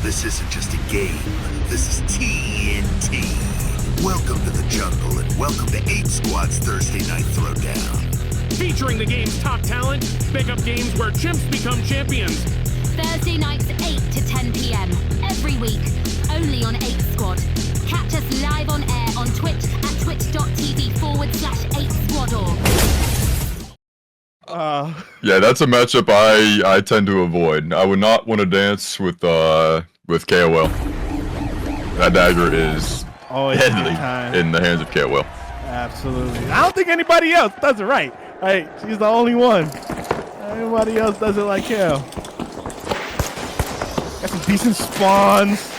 this isn't just a game. This is TNT. Welcome to the jungle and welcome to 8 Squad's Thursday Night Throwdown. Featuring the game's top talent, pick up games where chimps become champions. Thursday nights 8 to 10 p.m. every week, only on 8 Squad. Catch us live on air on Twitch at twitch.tv/8squadorg. Yeah, that's a matchup I tend to avoid. I would not want to dance with KOL. That dagger is deadly in the hands of KOL. Absolutely. I don't think anybody else does it right. Right? She's the only one. Everybody else does it like hell. Got some decent spawns.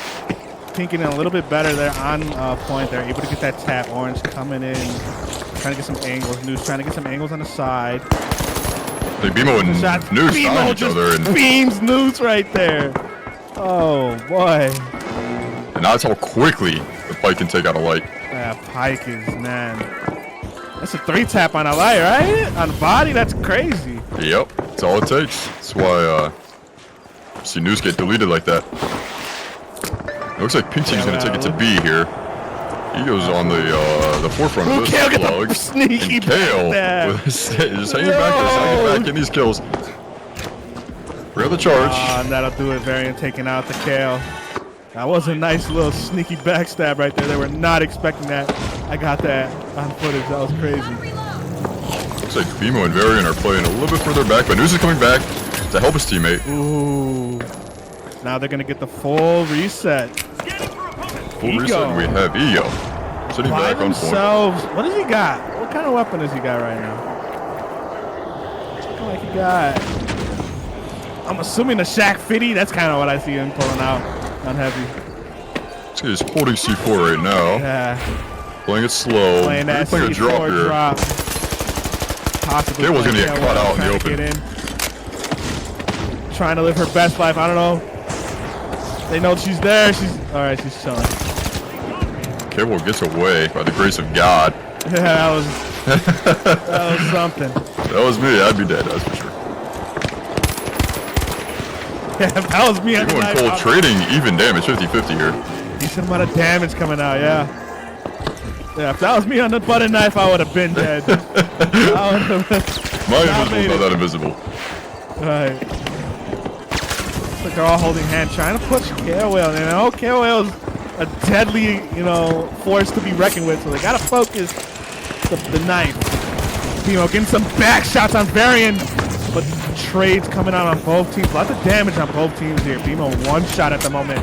Pinking a little bit better. They're on point. They're able to get that tap. Orange coming in. Trying to get some angles. News trying to get some angles on the side. Like BMO and News found each other. And beams News right there. Oh, boy. And that's how quickly the Pike can take out a light. Yeah, Pike is, man. That's a 3-tap on a light, right? On the body? That's crazy. Yep, that's all it takes. That's why see News get deleted like that. It looks like Pink Team's gonna take it to B here. He goes on the forefront of this plug. Sneaky and Kale just hanging back in these kills. Real the charge. And that'll do it. Varian taking out the Kale. That was a nice little sneaky backstab right there. They were not expecting that. I got that on footage. That was crazy. Looks like BMO and Varian are playing a little bit further back, but News is coming back to help his teammate. Ooh. Now they're going to get the full reset. Full reset, and we have Ego sitting back on point. What does he got? What kind of weapon does he got right now? It's looking like he got... I'm assuming the Shaq 50. That's kind of what I see him pulling out on heavy. This guy's holding C4 right now. Yeah. Playing it slow. Playing a drop here. Possibly. Cable's going to get caught out in the open. Trying to live her best life. I don't know. They know she's there. Alright, she's chilling. Cable gets away by the grace of God. Yeah, that was something. That was me. I'd be dead, that's for sure. Yeah, that was me. Cable and Cole trading even damage, 50-50 here. Decent amount of damage coming out, yeah. Yeah, if that was me on the butter knife, I would have been dead. My invisible's not that invisible. Right. Looks like they're all holding hands, trying to push KOL. You know, KOL's a deadly, force to be reckoned with, so they gotta focus the knife. Getting some back shots on Varian, but trades coming out on both teams. Lots of damage on both teams here. BMO one shot at the moment.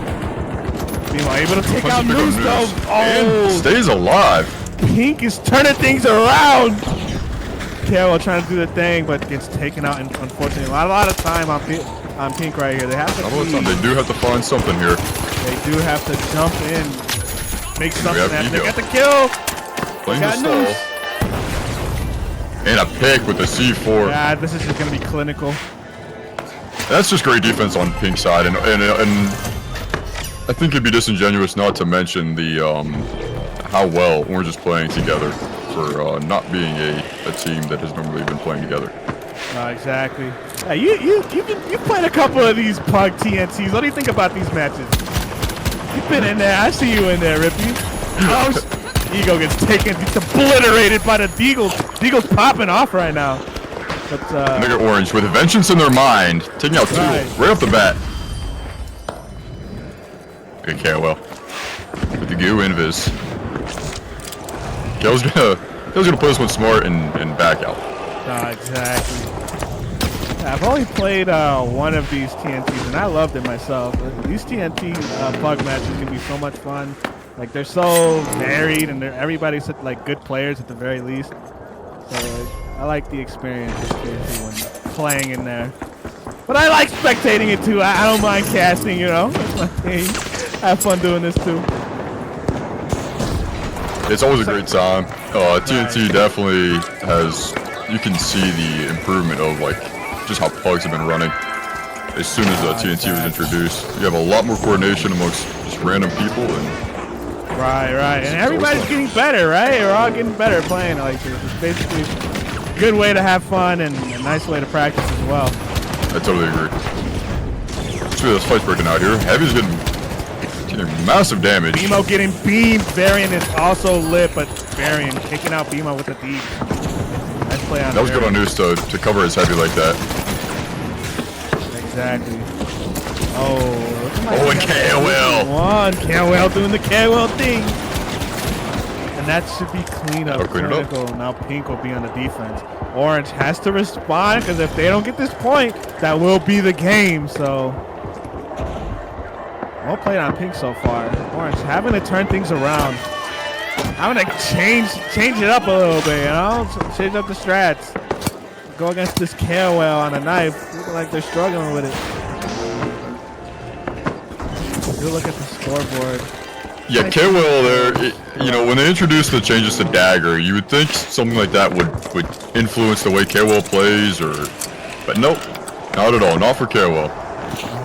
BMO able to take out News though. And stays alive. Pink is turning things around. KOL trying to do the thing, but gets taken out. And unfortunately, a lot of time on Pink right here. They have to. They do have to find something here. They do have to jump in, make something happen. They got the kill. Playing the stall. And a pick with the C4. Yeah, this is just gonna be clinical. That's just great defense on Pink's side, and I think it'd be disingenuous not to mention the how well Orange is playing together for not being a team that has normally been playing together. Exactly. Yeah, you played a couple of these Pug TNTs. What do you think about these matches? You've been in there. I see you in there, Rippie. Ego gets obliterated by the Deagles. Deagles popping off right now. But look at Orange with vengeance in their mind, taking out two right off the bat. Good KOL with the goo invis. Kale's gonna play this one smart and back out. Exactly. I've only played one of these TNTs, and I loved it myself. These TNT Pug matches can be so much fun. Like, they're so varied, and everybody's like good players at the very least. So I like the experience of TNT when playing in there. But I like spectating it too. I don't mind casting, That's my thing. I have fun doing this too. It's always a great time. TNT definitely has. You can see the improvement of just how Pugs have been running. As soon as TNT was introduced, you have a lot more coordination amongst just random people and. Right. And everybody's getting better, right? We're all getting better playing like this. It's basically a good way to have fun and a nice way to practice as well. I totally agree. Let's see this fight's breaking out here. Heavy's getting Massive damage. BMO getting beamed. Varian is also lit, but Varian taking out BMO with the deep. Nice play on That was good on Noose to cover his heavy like that. Exactly. Oh, and KOL. One KOL doing the KOL thing. And that should be clean up. Clean it up. Now Pink will be on the defense. Orange has to respond because if they don't get this point, that will be the game. So, well played on Pink so far. Orange having to turn things around. Having to change it up a little bit, you know? Change up the strats. Go against this KOL on a knife. Looking like they're struggling with it. Good look at the scoreboard. Yeah, KOL there, you know, when they introduced the changes to Dagger, you would think something like that would influence the way KOL plays, but nope, not at all, not for KOL.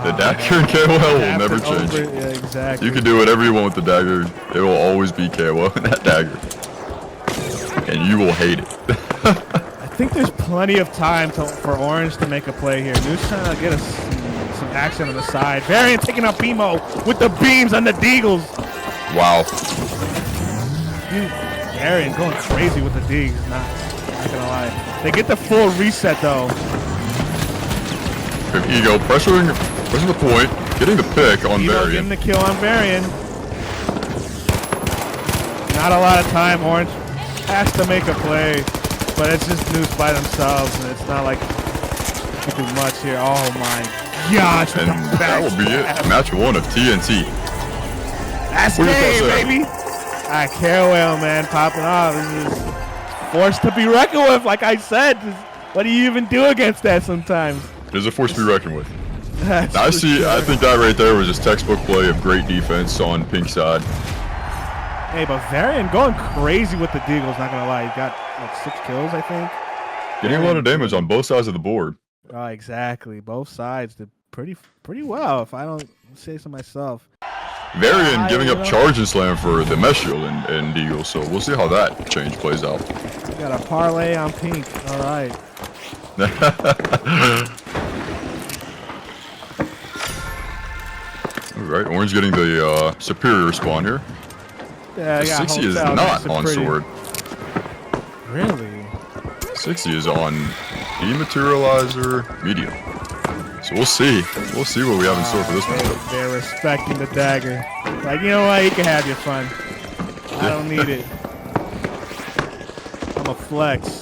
The Dagger and KOL will never change. Yeah, exactly. You can do whatever you want with the Dagger, it will always be KOL in that Dagger. And you will hate it. I think there's plenty of time for Orange to make a play here. Noose trying to get us some action on the side. Varian taking out BMO with the beams on the Deagles. Wow. Dude, Varian going crazy with the digs. Not gonna lie. They get the full reset though. Good Ego pressuring the point, getting the pick on Ego Varian. getting the kill on Varian. Not a lot of time. Orange has to make a play, but it's just Noose by themselves, and it's not like you can do much here. Oh my gosh! And that will be it. Match 1 of TNT. That's game, baby. KOL, man, popping off. This is force to be reckoned with, like I said. What do you even do against that sometimes? It is a force to be reckoned with. I think that right there was just textbook play of great defense on Pink side. Hey, but Varian going crazy with the Deagles, not gonna lie. He got like 6 kills, I think. Getting a lot of damage on both sides of the board. Oh, exactly. Both sides did pretty well, if I don't say so myself. Varian giving up charge and slam for the mesh shield and Deagle, so we'll see how that change plays out. We got a parlay on Pink. All right. All right, Orange getting the superior spawn here. Yeah, 60 is not on sword. Really? 60 is on dematerializer medium. So we'll see. We'll see what we have in store for this one. They're respecting the Dagger. Like, you know what? You can have your fun. I don't need it. I'm a flex.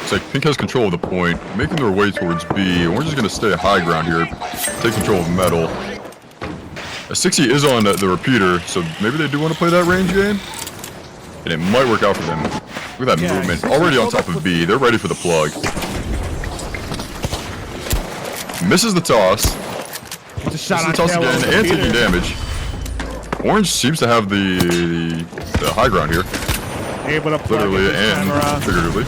It's like Pink has control of the point, making their way towards B. Orange is going to stay high ground here, take control of metal. A 60 is on the repeater, so maybe they do want to play that range game. And it might work out for them. Look at that movement. Already on top of B. They're ready for the plug. Misses the toss. It's a shot on the toss again and taking damage. Orange seems to have the high ground here. Able to plug literally and figuratively.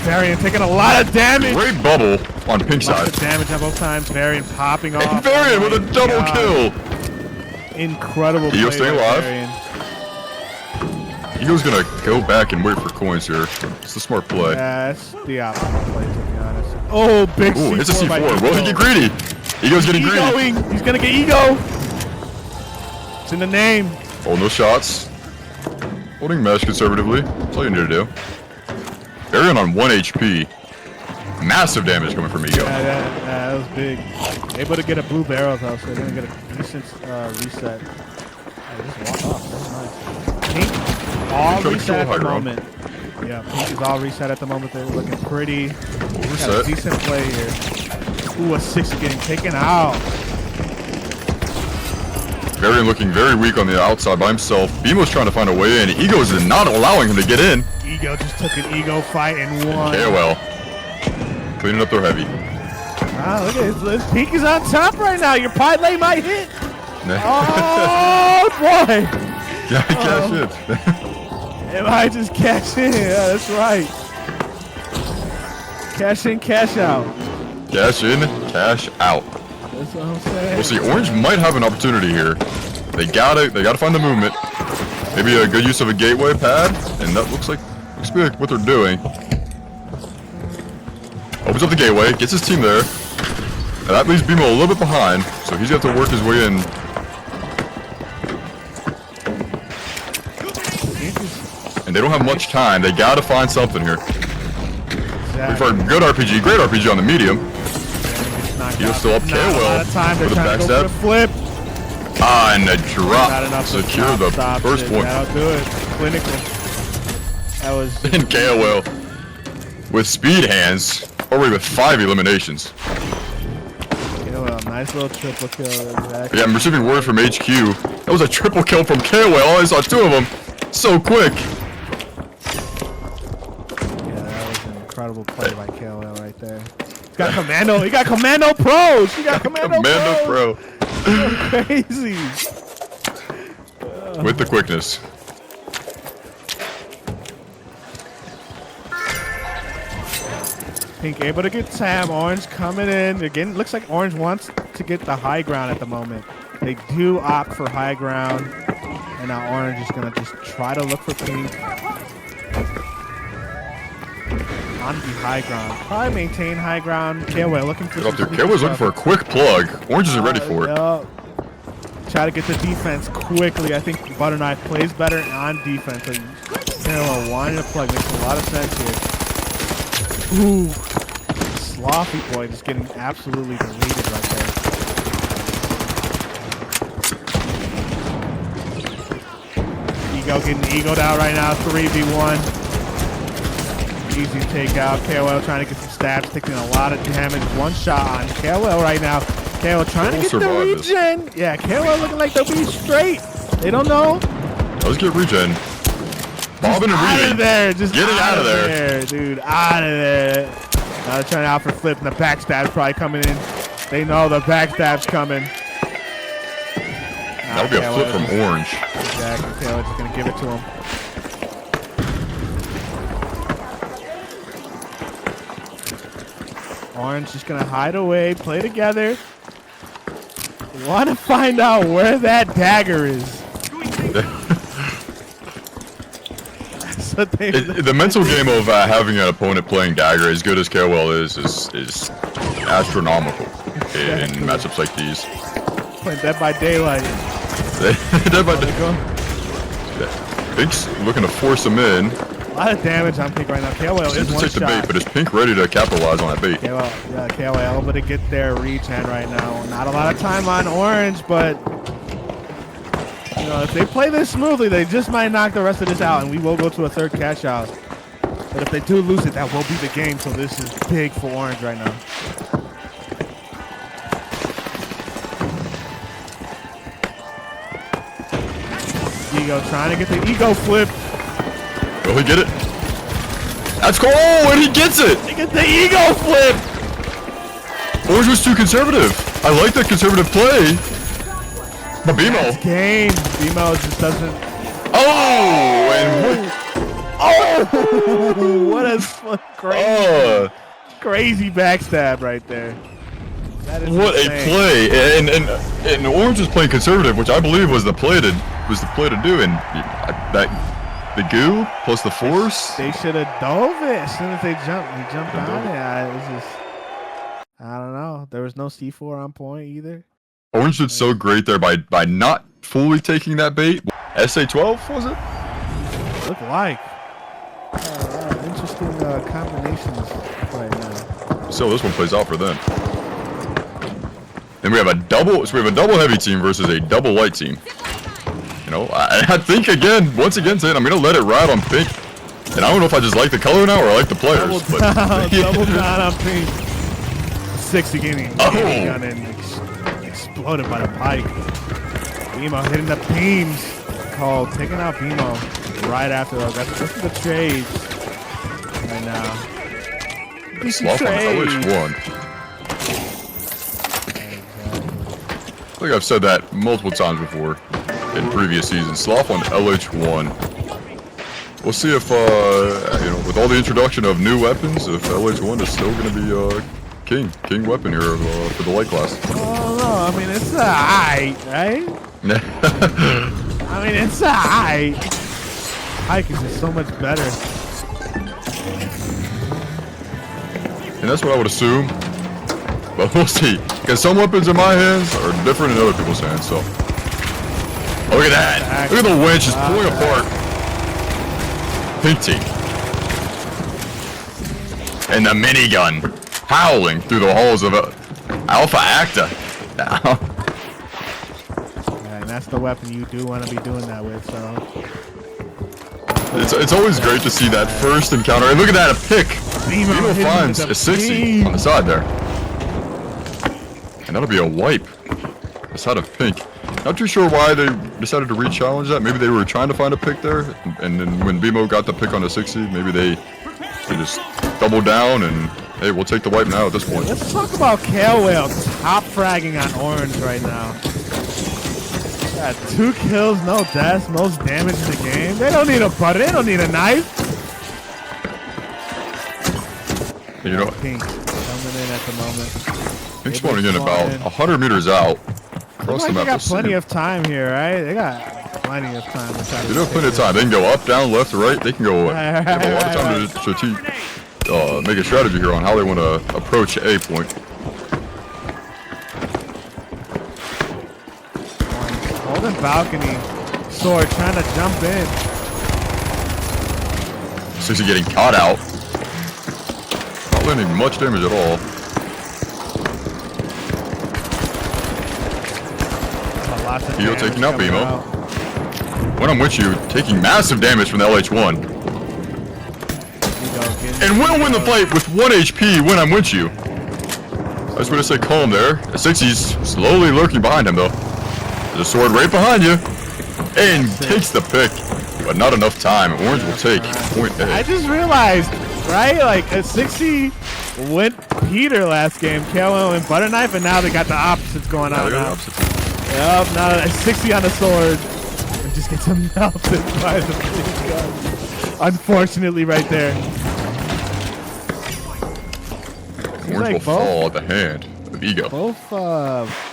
Varian taking a lot of damage. Great bubble on Pink side. Damage on both times. Varian popping off. And Varian with a double kill. Incredible play. Ego staying alive. Ego's gonna go back and wait for coins here. It's a smart play. Yeah, it's the optimal play, to be honest. Oh, big C4. It's a C4. Will he get greedy? Ego's getting greedy. He's gonna get Ego. It's in the name. Oh, no shots. Holding mesh conservatively. That's all you need to do. Varian on 1 HP. Massive damage coming from Ego. Yeah, that was big. Able to get a blue barrel though, so they're gonna get a decent reset. Just walk off. That's nice. Pink, all reset at the moment. Yeah, Pink is all reset at the moment. They're looking pretty. Got a decent play here. Ooh, a 60 getting taken out. Varian looking very weak on the outside by himself. BMO's trying to find a way in. Ego is not allowing him to get in. Ego just took an Ego fight and won. KOL. Cleaning up their heavy. Wow, look at this. Pink is on top right now. Your parlay might hit. Oh, boy. Gotta cash in. It might just cash in. Yeah, that's right. Cash in, cash out. Cash in, cash out. That's what I'm saying. We'll see. Orange might have an opportunity here. They gotta find the movement. Maybe a good use of a gateway pad, and that looks to be like what they're doing. Opens up the gateway, gets his team there, and that leaves BMO a little bit behind. So he's got to work his way in. And they don't have much time. They gotta find something here. We've heard good RPG, great RPG on the medium. He'll still up KOL for the backstab. Flip. Ah, and a drop. Secure the first point. That'll do it. Clinical. That was. And KOL with speed hands. Already with 5 eliminations. KOL, nice little triple kill. Exactly. Yeah, I'm receiving word from HQ. That was a triple kill from KOL. I only saw 2 of them. So quick. Yeah, that was an incredible play by KOL right there. He got commando. He got commando pros. He got commando Pro. Crazy. With the quickness. Pink able to get Sam. Orange coming in. Again, looks like Orange wants to get the high ground at the moment. They do opt for high ground. And now Orange is going to just try to look for Pink. On the high ground. Probably maintain high ground. KOL looking for KOL's looking for a quick plug. Orange isn't ready for it. Try to get the defense quickly. I think Butter Knife plays better on defense. So KOL wanting to plug makes a lot of sense here. Ooh. Sloppy boy just getting absolutely deleted right there. Ego getting egoed out right now. 3v1. Easy takeout. KOL trying to get some stabs, taking a lot of damage. One shot on KOL right now. KOL trying to get the regen. Yeah, KOL looking like they'll be straight. They don't know. Let's get regen. Bobbing and out of there. Just getting out of there. Dude. Out of there. Now they're trying out for flip, and the backstab's probably coming in. They know the backstab's coming. That would be a flip from Orange. Exactly. KOL just going to give it to him. Orange just gonna hide away, play together. Want to find out where that dagger is. The mental game of having an opponent playing dagger as good as KOL is astronomical in matchups like these. Playing Dead by Daylight. Dead by Daylight. Pink's looking to force him in. A lot of damage on Pink right now. KOL is one shot. The bait, but is Pink ready to capitalize on that bait? KOL able to get their regen right now. Not a lot of time on Orange, but you know, if they play this smoothly, they just might knock the rest of this out, and we will go to a third cash out. But if they do lose it, that will be the game. So this is big for Orange right now. Ego trying to get the ego flip. Will he get it? That's cool. Oh, and he gets it. He gets the ego flip. Orange was too conservative. I like that conservative play. But BMO. That's game. BMO just doesn't. Oh, and what a crazy, crazy backstab right there. That is what insane. A play. And Orange was playing conservative, which I believe was the play to do. And that. The goo plus the force. They should have dove it as soon as they jumped. He jumped on it. I don't know. There was no C4 on point either. Orange did so great there by not fully taking that bait. SA-12 was it? Look like. Interesting combinations right now. So this one plays out for them. Then we have a double. So we have a double heavy team versus a double light team. You know, I think once again, saying I'm gonna let it ride on Pink, and I don't know if I just like the color now or I like the players. Double down on Pink. 60 getting gun and exploded by the pike. BMO hitting the beams. Called taking out BMO right after those. That's the trades right now. Sloth on LH1. I think I've said that multiple times before. In previous seasons, Sloth on LH1. We'll see if, you know, with all the introduction of new weapons, if LH1 is still going to be king weapon here for the light class. Oh no, I mean it's alright, right? I mean it's alright. Pike is just so much better. And that's what I would assume, but we'll see. Because some weapons in my hands are different in other people's hands, so. Oh, look at that. Look at the winch just pulling apart. Pink team. And the minigun howling through the halls of Alpha Acta. Now. And that's the weapon you do want to be doing that with, so. It's always great to see that first encounter. And look at that, a pick. Beamo finds a 60 on the side there. And that'll be a wipe. The side of pink. Not too sure why they decided to re-challenge that. Maybe they were trying to find a pick there. And then when Beamo got the pick on the 60, maybe they just doubled down and, hey, we'll take the wipe now at this point. Let's talk about Kale top fragging on Orange right now. Got 2 kills, no deaths, most damage in the game. They don't need a butter, they don't need a knife. You know, Pink coming in at the moment. Pink's spawning in about 100 meters out. Across the map. They got plenty of time here, right? They got plenty of time to try to. They do have plenty of time. They can go up, down, left, or right. They can go. They have a lot of time to make a strategy here on how they want to approach A point. Holding balcony, sword trying to jump in. 60 getting caught out. Not landing much damage at all. Heal taking out Beamo. When I'm with you, taking massive damage from the LH1. And will win the fight with 1 HP when I'm with you. I was going to say calm there. The 60's slowly lurking behind him though. There's a sword right behind you. And takes the pick. But not enough time. Orange will take point A. I just realized, right? Like a 60 went Peter last game. KO and Butter Knife, and now they got the opposites going on now. Yep, now a 60 on the sword. And just gets him melted by the big gun. Unfortunately, right there. Orange will fall at the hand of Ego. Both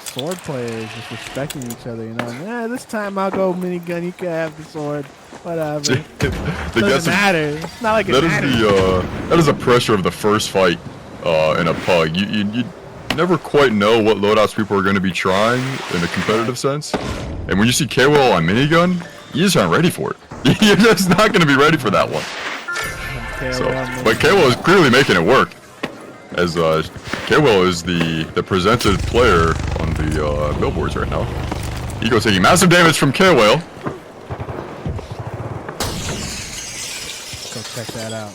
sword players just respecting each other, you know. Nah, this time I'll go minigun. You can have the sword. Whatever. Doesn't matter. It's not like it matters. That is the pressure of the first fight in a pug. You never quite know what loadouts people are going to be trying in a competitive sense. And when you see K-Will on minigun, you just aren't ready for it. You're just not going to be ready for that one. But K-Will is clearly making it work. As K-Will is the presented player on the billboards right now. Ego taking massive damage from K-Will. Go check that out.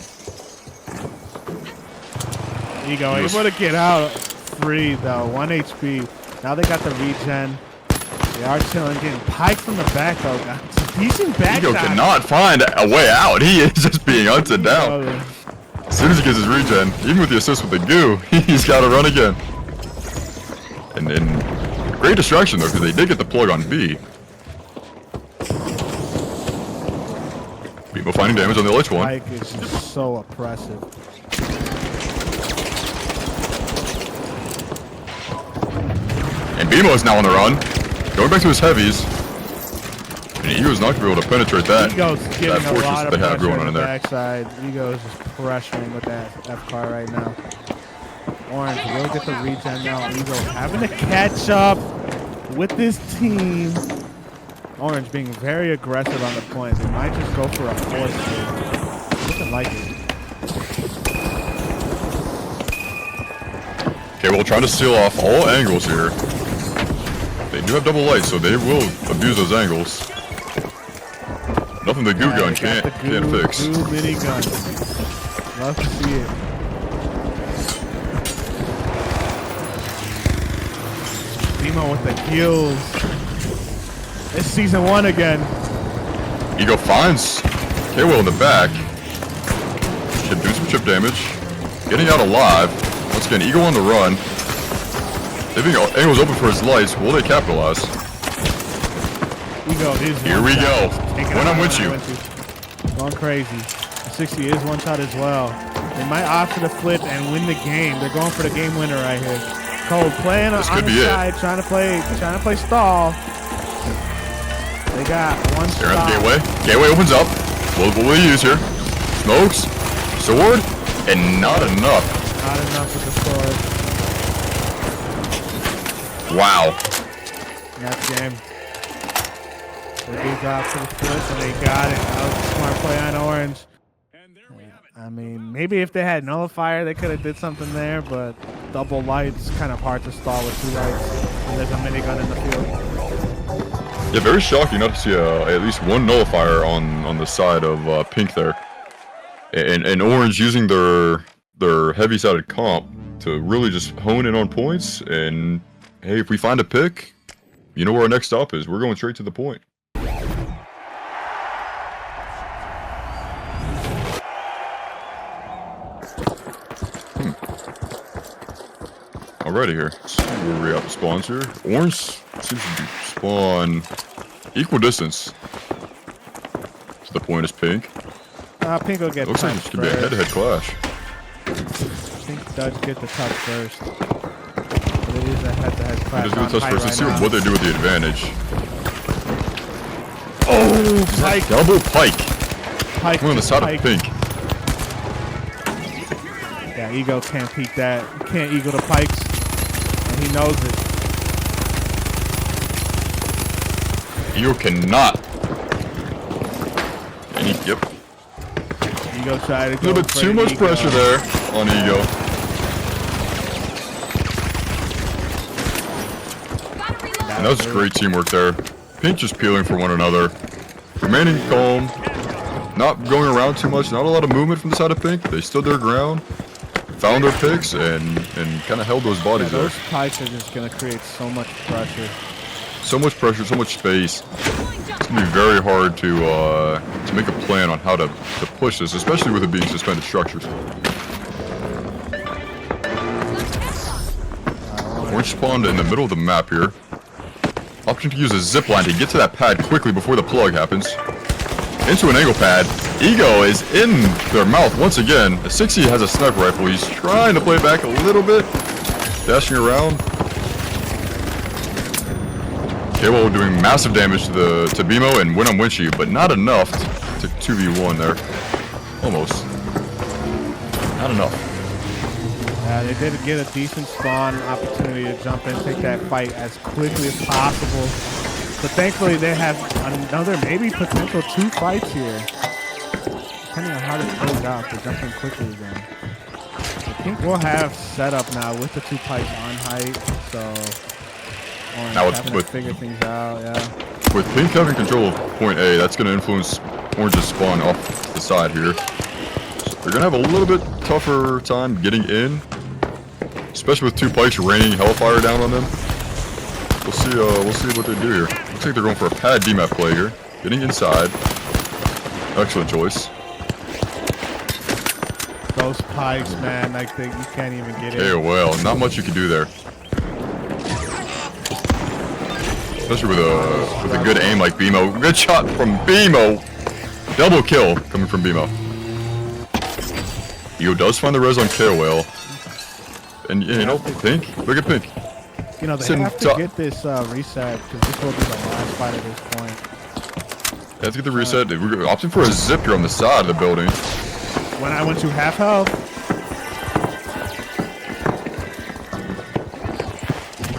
Ego able to get out free though. 1 HP. Now they got the regen. They are chilling, getting piked from the back though. Got some decent back. Ego cannot find a way out. He is just being hunted down. As soon as he gets his regen, even with the assist with the goo, he's got to run again. And great distraction though, because they did get the plug on B. People finding damage on the LH1. Mike is just so oppressive. And Beamo is now on the run, going back to his heavies. And Ego's not going to be able to penetrate that. Ego's getting a lot of they have pressure going on in the there. backside. Ego's just pressuring with that F-car right now. Orange will get the regen now. Ego having to catch up with this team. Orange being very aggressive on the point. They might just go for a fourth here. Doesn't like it. Okay, we'll try to seal off all angles here. They do have double lights, so they will abuse those angles. Nothing the goo gun can't fix. Goo minigun. Love to see it. Beamo with the heals. It's season 1 again. Ego finds K-Will in the back. Should do some chip damage. Getting out alive. Once again, Ego on the run. Leaving angles open for his lights. Will they capitalize? Ego is Here we go. When I'm with you. Going crazy. The 60 is one shot as well. They might opt for the flip and win the game. They're going for the game winner right here. Cole playing on the side, trying to play stall. They got one They're stop. at the gateway. Gateway opens up. What will we use here? Smokes, sword, and not enough. Not enough with the sword. Wow. That's game. They do drop to the flip and they got it. That was a smart play on Orange. I mean, maybe if they had nullifier, they could have did something there, but double lights, kind of hard to stall with 2 lights. And there's a minigun in the field. Yeah, very shocking not to see at least one nullifier on the side of Pink there. And Orange using their heavy-sided comp to really just hone in on points. And hey, if we find a pick, you know where our next stop is. We're going straight to the point. Alrighty here. So where we at the spawns here. Orange seems to be spawn equal distance to the point as Pink. Pink will get Looks like it's gonna be a head-to-head clash. Pink does get the touch first. But it is a head-to-head clash. He does get the touch first. Let's see right what they do with the advantage. Oh, Pike. Double Pike. Pike We're on the side Pike. of Pink. Yeah, Ego can't peek that. He can't eagle the Pikes. And he knows it. Ego cannot. And yep. Ego tried to A go little bit for too the much Ego. pressure there on Ego. And that was great teamwork there. Pink just peeling for one another. Remaining calm. Not going around too much. Not a lot of movement from the side of Pink. They stood their ground. Found their picks and kind of held those bodies there. Those Pikes are just going to create so much pressure. So much pressure, so much space. It's gonna be very hard to make a plan on how to push this, especially with it being suspended structures. Orange spawned in the middle of the map here. Option to use a zip line to get to that pad quickly before the plug happens. Into an angle pad. Ego is in their mouth once again. The 60 has a sniper rifle. He's trying to play back a little bit. Dashing around. K-Well doing massive damage to BMO and win on Winchy, but not enough to 2v1 there. Almost. Not enough. They did get a decent spawn opportunity to jump in, take that fight as quickly as possible. But thankfully they have another maybe potential 2 fights here. Depending on how this plays out, they're jumping quickly again. I think we'll have setup now with the 2 Pikes on height, so Orange now having to figure things out, yeah. With Pink having control of point A, that's going to influence Orange's spawn off the side here. So they're going to have a little bit tougher time getting in, especially with 2 Pikes raining hellfire down on them. We'll see what they do here. Looks like they're going for a pad DMAP play here. Getting inside. Excellent choice. Those Pikes, man, like you can't even get in. Okay, well, not much you can do there. Especially with a good aim like BMO. Good shot from BMO. Double kill coming from BMO. Ego does find the res on KOL. And you know, Pink, look at Pink. You know, they have to get this reset because this will be the last fight at this point. They have to get the reset. We're opting for a zip here on the side of the building. When I went to half health.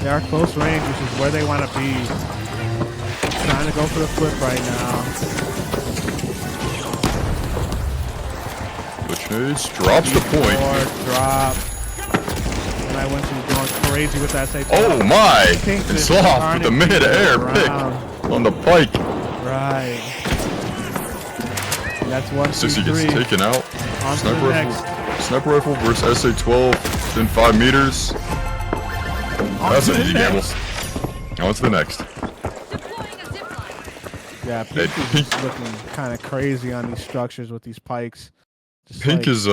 They are close range, which is where they want to be. Trying to go for the flip right now. The chase drops the point. Drop. And I went to going crazy with that safety. Oh my! And Sloth with the mid-air pick on the Pike. Right. That's 1, 2, 60 3. gets taken out. On to Sniper the rifle. next. Sniper rifle versus SA-12 within 5 meters. That's an easy gamble. On to the next. Yeah, Pink is looking kind of crazy on these structures with these Pikes. Just Pink is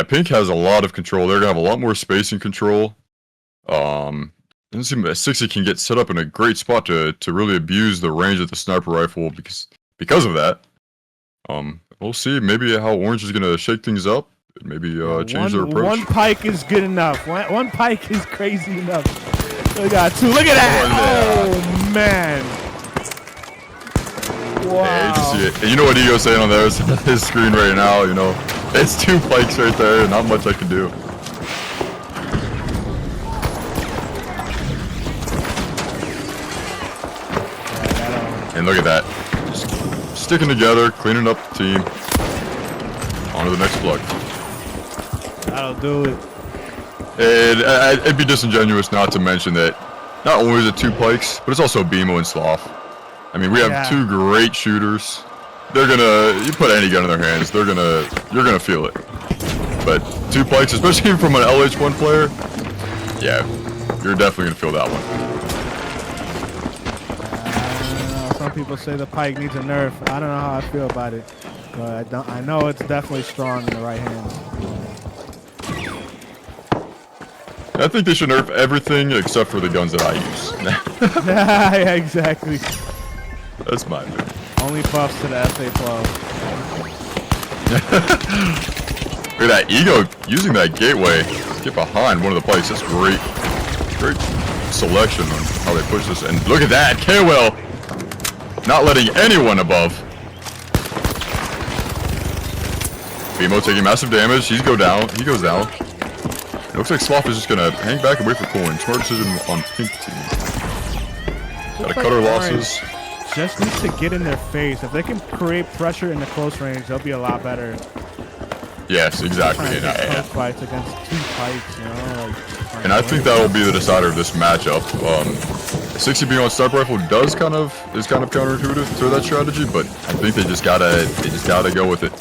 Pink has a lot of control. They're gonna have a lot more spacing control. Doesn't seem that 60 can get set up in a great spot to really abuse the range of the sniper rifle because of that. We'll see maybe how Orange is gonna shake things up. Maybe change their approach. One Pike is good enough. One Pike is crazy enough. We got 2. Look at that! Oh man! Wow. Yeah, you can see it. And you know what Ego's saying on his screen right now. You know, it's 2 Pikes right there. Not much I can do. And look at that. Just sticking together, cleaning up the team. On to the next plug. That'll do it. And it'd be disingenuous not to mention that not only is it 2 pikes, but it's also BMO and Sloth. I mean, we have 2 great shooters. They're gonna, you put any gun in their hands, you're gonna feel it. But 2 pikes, especially from an LH1 player, yeah, you're definitely gonna feel that one. Some people say the pike needs a nerf. I don't know how I feel about it, but I know it's definitely strong in the right hands. I think they should nerf everything except for the guns that I use. Yeah, exactly. That's my opinion. Only buffs to the SA-12. Look at that Ego using that gateway. Get behind one of the pikes. That's great. Great selection on how they push this. And look at that, KOL not letting anyone above. BMO taking massive damage. He goes down. It looks like Sloth is just gonna hang back and wait for coins. Smart decision on pink team. Gotta cut our losses. Just needs to get in their face. If they can create pressure in the close range, they'll be a lot better. Yes, exactly. Trying to get close fights against 2 pikes, you know. And I think that'll be the decider of this matchup. 60B on sniper rifle is kind of counterintuitive to that strategy, but I think they just gotta go with it.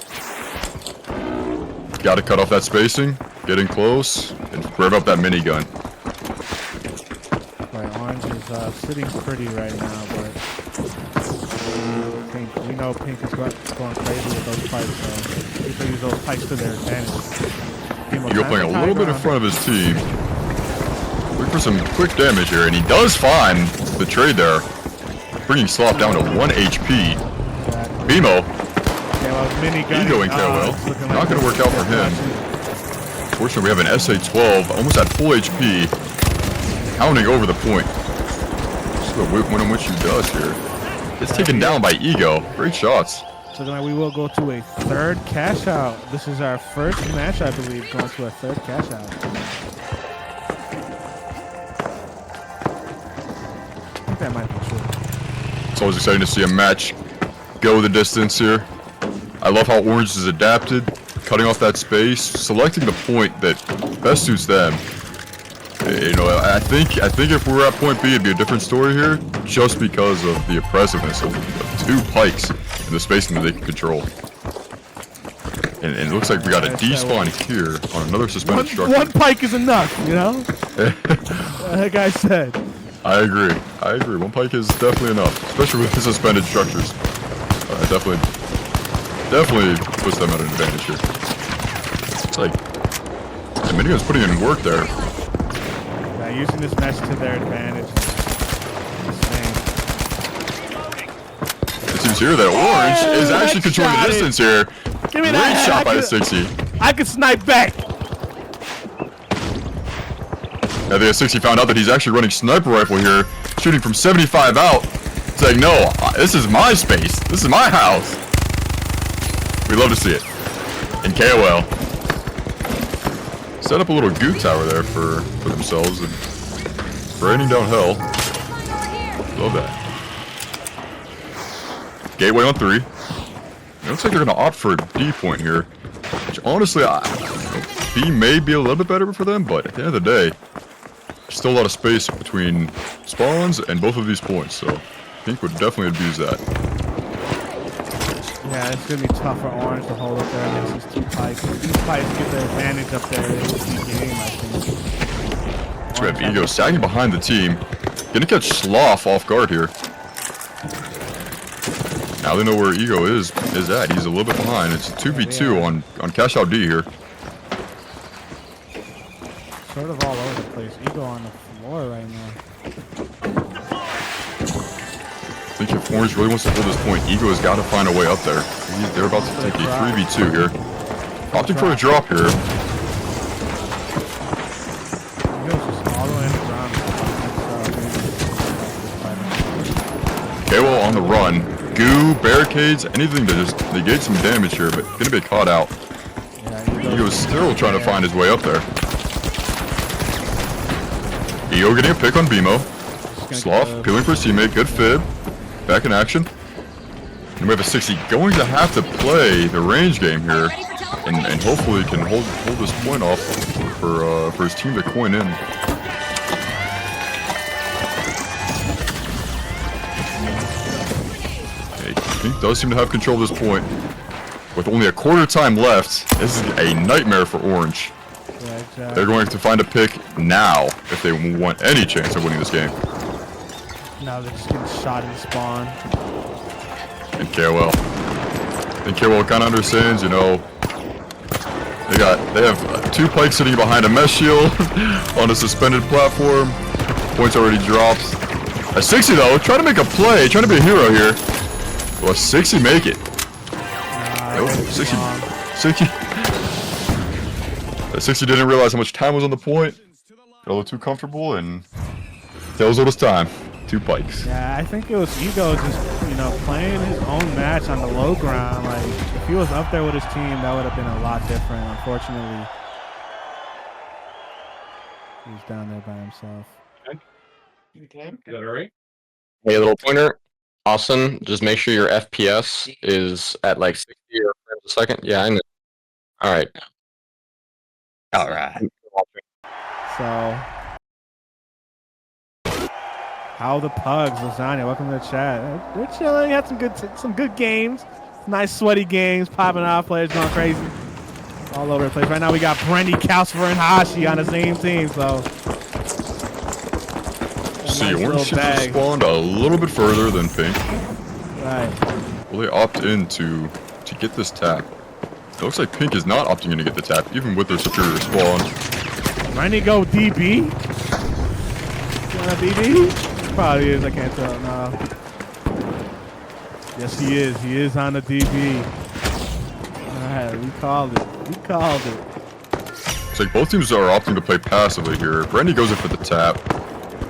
Gotta cut off that spacing, get in close, and rev up that minigun. Right, orange is sitting pretty right now, but pink, we know pink is going crazy with those pikes, so people use those pikes to their advantage. Ego playing a little bit in front of his team. Looking for some quick damage here, and he does find the trade there, bringing Sloth down to 1 HP. BMO. Ego and KOL. Not going to work out for him. Fortunately, we have an SA-12, almost at full HP, pounding over the point. Just the one in which he does here. It's taken down by Ego. Great shots. So then we will go to a 3rd cash out. This is our first match, I believe, going to a 3rd cash out. I think that might be true. It's always exciting to see a match go the distance here. I love how Orange is adapted, cutting off that space, selecting the point that best suits them. You know, I think if we were at point B, it'd be a different story here, just because of the oppressiveness of 2 pikes and the spacing that they can control. And it looks like we got a despawn here on another suspended structure. 1 pike is enough, you know? Like I said. I agree. 1 pike is definitely enough, especially with the suspended structures. Definitely puts them at an advantage here. It's like the minigun's putting in work there. Yeah, using this mesh to their advantage. It seems here that Orange is actually controlling the distance here. Give me Great that shot by the 60. I can snipe back. I think 60 found out that he's actually running sniper rifle here, shooting from 75 out. It's like, no, this is my space. This is my house. We love to see it. And KOL set up a little goot tower there for themselves and raining down hell. Love that. Gateway on 3. It looks like they're going to opt for a D point here. Which honestly, B may be a little bit better for them, but at the end of the day, there's still a lot of space between spawns and both of these points, so Pink would definitely abuse that. Yeah, it's going to be tough for Orange to hold up there against these 2 pikes. If these pikes get the advantage up there, it would be game, I think. So we have Ego sagging behind the team. Gonna catch Sloth off guard here. Now they know where Ego is at. He's a little bit behind. It's a 2v2 on cash out D here. Sort of all over the place. Ego on the floor right now. I think if Orange really wants to hold this point, Ego has got to find a way up there. They're about to take a 3v2 here. Opting for a drop here. Ego's just all the way in the ground. KOL on the run. Goo, barricades, anything to just negate some damage here, but gonna be caught out. Yeah, Ego's still trying to find his way up there. Ego getting a pick on BMO. Sloth peeling for his teammate. Good fib. back in action. And we have a 60 going to have to play the range game here, and hopefully can hold this point off for his team to coin in. Okay, Pink does seem to have control of this point. With only a quarter time left, this is a nightmare for Orange. Yeah, exactly. They're going to find a pick now if they want any chance of winning this game. Now they're just getting shot in spawn. And KOL. And KOL kind of understands, you know, they have 2 pikes sitting behind a mesh shield on a suspended platform. Points already dropped. A 60 though, trying to make a play, trying to be a hero here. Will a 60 make it? Nope, 60. That 60 didn't realize how much time was on the point. Got a little too comfortable and tells all his time. 2 pikes. Yeah, I think it was Ego just, you know, playing his own match on the low ground. Like, if he was up there with his team, that would have been a lot different. Unfortunately, he's down there by himself. Okay. Is that all right? Hey, little pointer. Awesome. Just make sure your FPS is at like 60 or frames a second. Yeah, I know. All right. All right. So, how the pugs, Lasagna? Welcome to the chat. They're chilling. Had some good games. Nice sweaty games, popping off. Players going crazy, all over the place. Right now we got Brendy, Calcifer, and Hashi on the same team. So, See, nice Orange little seems to spawned a little bit further than Pink. right. Will they opt in to get this tap? It looks like Pink is not opting in to get the tap, even with their superior spawn. Brendy go DB. You want a DB? Probably is. I can't tell. No. Yes, he is. He is on the DB. All right, we called it. We called it. It's like both teams are opting to play passively here. Brendy goes in for the tap.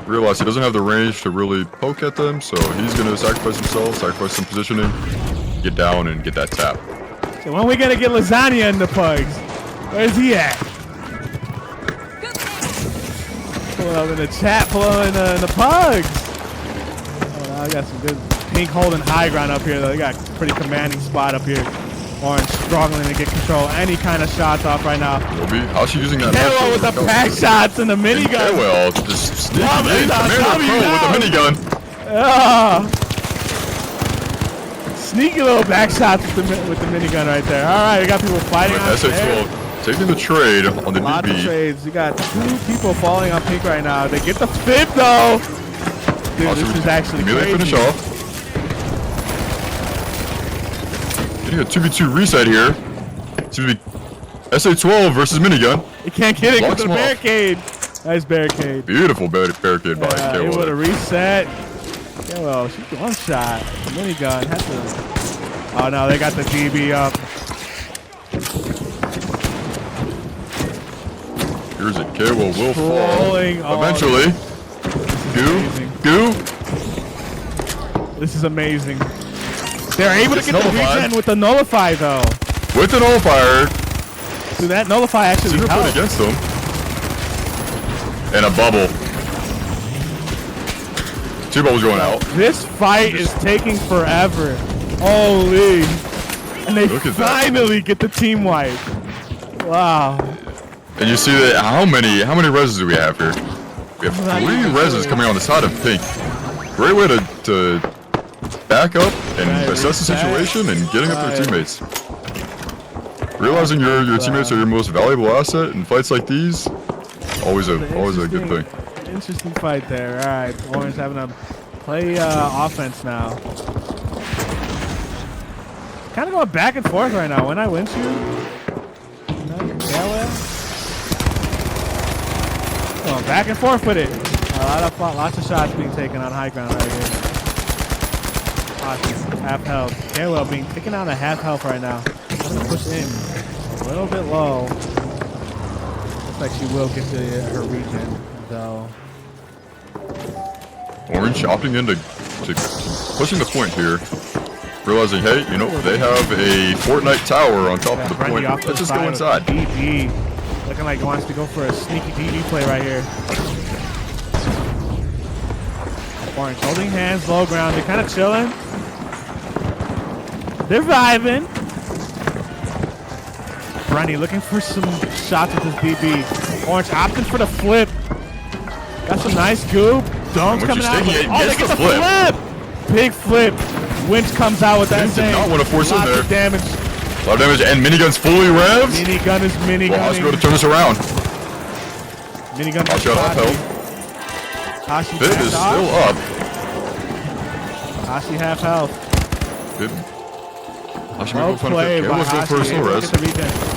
Realize he doesn't have the range to really poke at them, so he's going to sacrifice himself, sacrifice some positioning, get down and get that tap. So when are we going to get Lasagna in the pugs? Where's he at? Pull up in the chat, pull up in the pugs. Oh, I got some good Pink holding high ground up here, though. They got a pretty commanding spot up here. Orange struggling to get control. Any kind of shots off right now. How's she using that? Halo with the back shots and the minigun. Well, just sneaking in. Commander Pro with the minigun. Sneaky little back shots with the minigun right there. All right, we got people fighting on S0E9 taking the trade on the DB. A lot of DB. trades. We got 2 people falling on Pink right now. They get the 5th though. Dude, this is actually crazy. Finish off. Getting a 2v2 reset here. Seems to be SA-12 versus minigun. He can't get it because of the Blocks him barricade. Nice barricade. Beautiful barricade by Yeah, KO. able to reset. Yeah, well, she's one shot. Minigun has to. Oh no, they got the DB up. Here's it. KO will fall. Trolling. Oh, Eventually. Goo. This is amazing. They're able to get the regen with the nullify though. With the nullifier. Dude, that nullify actually Super helped. put against them. And a bubble. 2 bubbles going out. This fight is taking forever. Holy. And they finally get the team wipe. Wow. And you see that how many reses do we have here? We have 3 reses coming on the side of Pink. Great way to back up and assess the situation and getting up their teammates. Realizing your teammates are your most valuable asset in fights like these, always a good thing. Interesting fight there. All right, Orange having to play offense now. Kind of going back and forth right now. When I win going back and forth with it. Lots of shots being taken on high ground right here. Half health. Halo being taken out at half health right now. Has to push in a little bit low. Looks like she will get to her regen though. Orange opting into pushing the point here. Realizing, hey, you know, they have a Fortnite tower on top of the point. Let's just go inside. DB. Looking like he wants to go for a sneaky DB play right here. Orange holding hands, low ground. They're kind of chilling. They're vibing. Brenny looking for some shots with his DB. Orange opting for the flip. Got some nice goop. Dome's coming out. Oh, they get the flip. Big flip. Winch comes out with that Did not want to force in there. Damage. A lot of damage, and minigun's fully revved. Minigun is minigun. Well, Hashi go to turn this around. Minigun. Hashi out off health. Hashi Bib is still up. Hashi half health. Bib. Hashi Well might go played by Let's go for a Hashi. slow rest.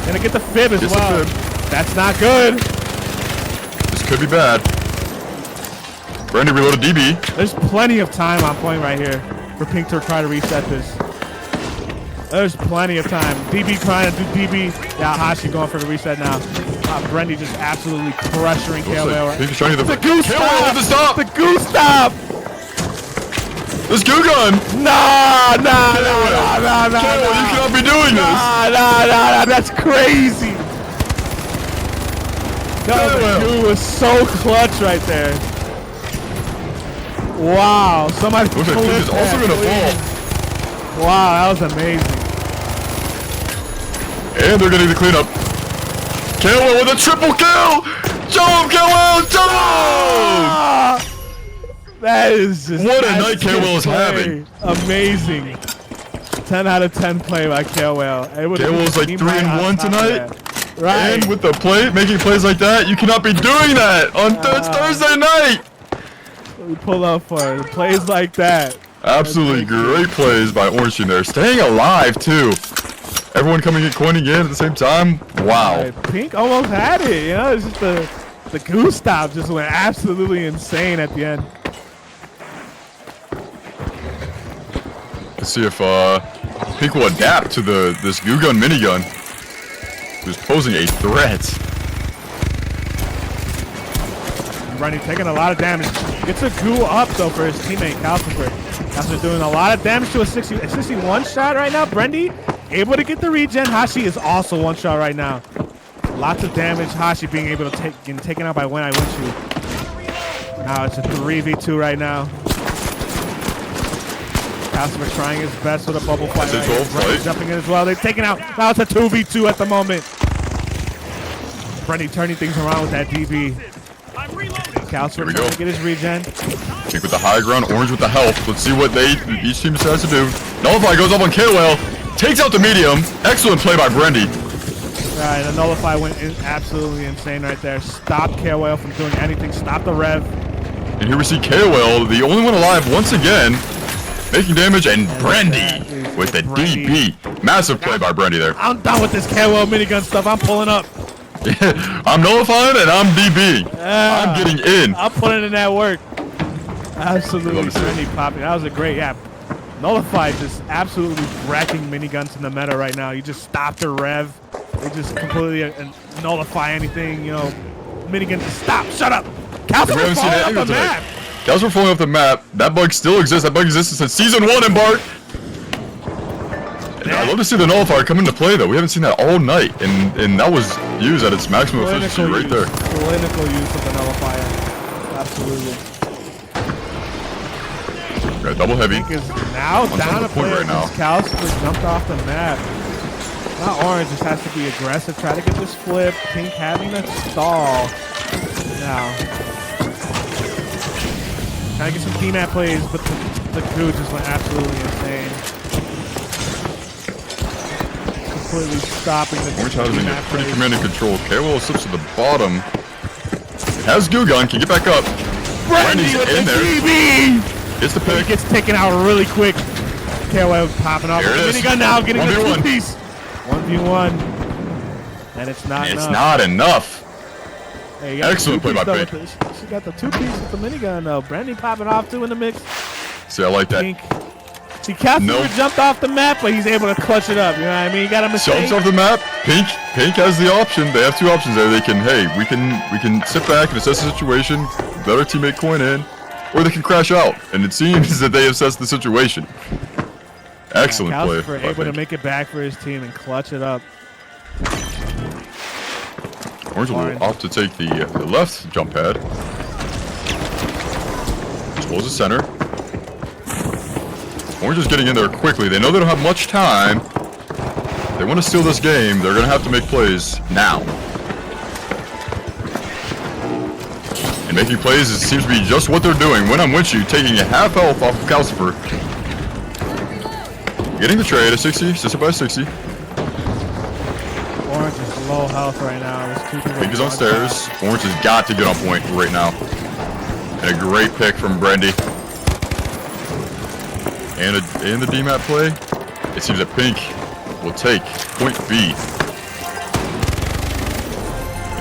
Gonna get the fib as Gets the well. fib. That's not good. This could be bad. Brandy reloaded DB. There's plenty of time on point right here for Pink to try to reset this. There's plenty of time. DB trying to do DB. Yeah, Hashi going for the reset now. Brendy just absolutely pressuring KOL. Pink is trying to The goose stop! the stop! The goose stop! This goo gun! Nah. You cannot be doing this! Nah, that's crazy. The goo was so clutch right there. Wow, somebody Looks like Pink is also gonna fall. Wow, that was amazing. And they're getting the cleanup. KOL with a triple kill! Show him, KOL! Show him! That is just What a night KOL is having. Amazing. 10 out of 10 play by KOL. KOL is like 3-1 tonight. Right. And with the play, making plays like that, you cannot be doing that on Thursday night! We pull up for it. Plays like that. Absolutely great plays by Orange Team there. Staying alive, too. Everyone coming in, coining in at the same time. Wow. Right. Pink almost had it. You know, it's just the goose stop just went absolutely insane at the end. Let's see if Pink will adapt to this goo gun minigun, who's posing a threat. Brenny taking a lot of damage. Gets a goo up though for his teammate Calcifer. Calcifer doing a lot of damage to a 61 shot right now. Brendy able to get the regen. Hashi is also one shot right now. Lots of damage. Hashi being able to getting taken out by When I Win You. Now it's a 3v2 right now. Calcifer trying his best with a bubble fight. Right jumping in as well. They're taking out. Now it's a 2v2 at the moment. Brendy turning things around with that DB. Calcifer trying to get his regen. Pink with the high ground, Orange with the health. Let's see what each team decides to do. Nullify goes up on KOL, takes out the medium. Excellent play by Brendy. All right, the Nullify went absolutely insane right there. Stopped KOL from doing anything. Stopped the rev. And here we see KOL, the only one alive once again, making damage, and Brendy with the DB. Massive play by Brendy there. I'm done with this KOL minigun stuff. I'm pulling up. I'm nullifying and I'm DB. I'm getting in. I'm putting in that work. Absolutely, Brendy popping. That was a great, Nullify just absolutely wrecking miniguns in the meta right now. You just stop the rev. They just completely nullify anything, you know. Minigun just stop. Shut up. Calcifer falling off the map. Calcifer falling off the map. That bug still exists. That bug exists since Season 1 embarked. I'd love to see the Nullifier come into play, though. We haven't seen that all night, and that was used at its maximum efficiency right there. Clinical use of the Nullifier. Absolutely. Got double heavy. Pink is now down a player right now. Calcifer jumped off the map. Now Orange just has to be aggressive, try to get this flip. Pink having to stall. Now, trying to get some team-at plays, but the goo just went absolutely insane. Completely stopping the Orange has been pretty commanding control. KOL slips to the bottom. Has goo gun, can get back up. Brendy with the DB! It's the pick. Gets taken out really quick. KOL popping off. Here it is. Minigun now, getting the 1v1. two-piece. 1v1. And it's not enough. It's not enough. Hey, excellent play by Pink. She got the two-piece with the minigun though. Brendy popping off too in the mix. See, I like that. Pink. See, Calcifer jumped off the map, but he's able to clutch it up. You know what I mean? You got a mistake. Jumps off the map. Pink has the option. They have two options there. They can, hey, we can sit back and assess the situation, let our teammate coin in, or they can crash out. And it seems that they assessed the situation. Excellent play. Calcifer able to make it back for his team and clutch it up. Orange will opt to take the left jump pad. Pulls the center. Orange is getting in there quickly. They know they don't have much time. They want to steal this game. They're going to have to make plays now. And making plays, it seems to be just what they're doing. When I'm with you, taking a half health off of Calcifer. Getting the trade at 60, assisted by 60. Orange is low health right now. Pink is on stairs. Orange has got to get on point right now. And a great pick from Brandy. And the DMAT play. It seems that Pink will take point B.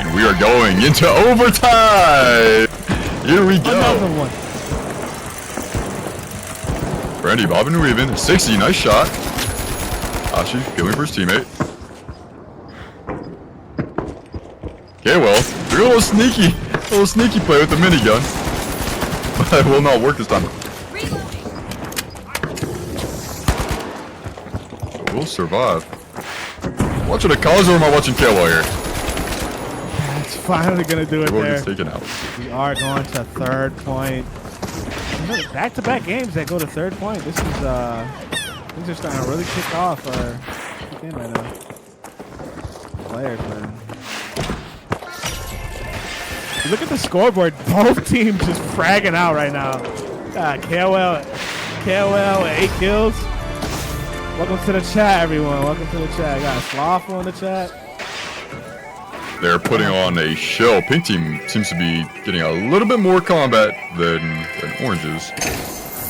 And we are going into overtime! Here we go! Another one. Brandy bobbing and weaving. 60, nice shot. Ashi killing for his teammate. Okay, well, we're a little sneaky play with the minigun. But it will not work this time. We'll survive. Watching a cause or am I watching KO here? It's finally gonna do it Everyone there. gets taken out. We are going to third point. Back-to-back games that go to third point. This is things are starting to really kick off our game right now. Players, man. You look at the scoreboard. Both teams just fragging out right now. KOL, 8 kills. Welcome to the chat, everyone. Welcome to the chat. I got a Slothful in the chat. They're putting on a show. Pink team seems to be getting a little bit more combat than Orange's.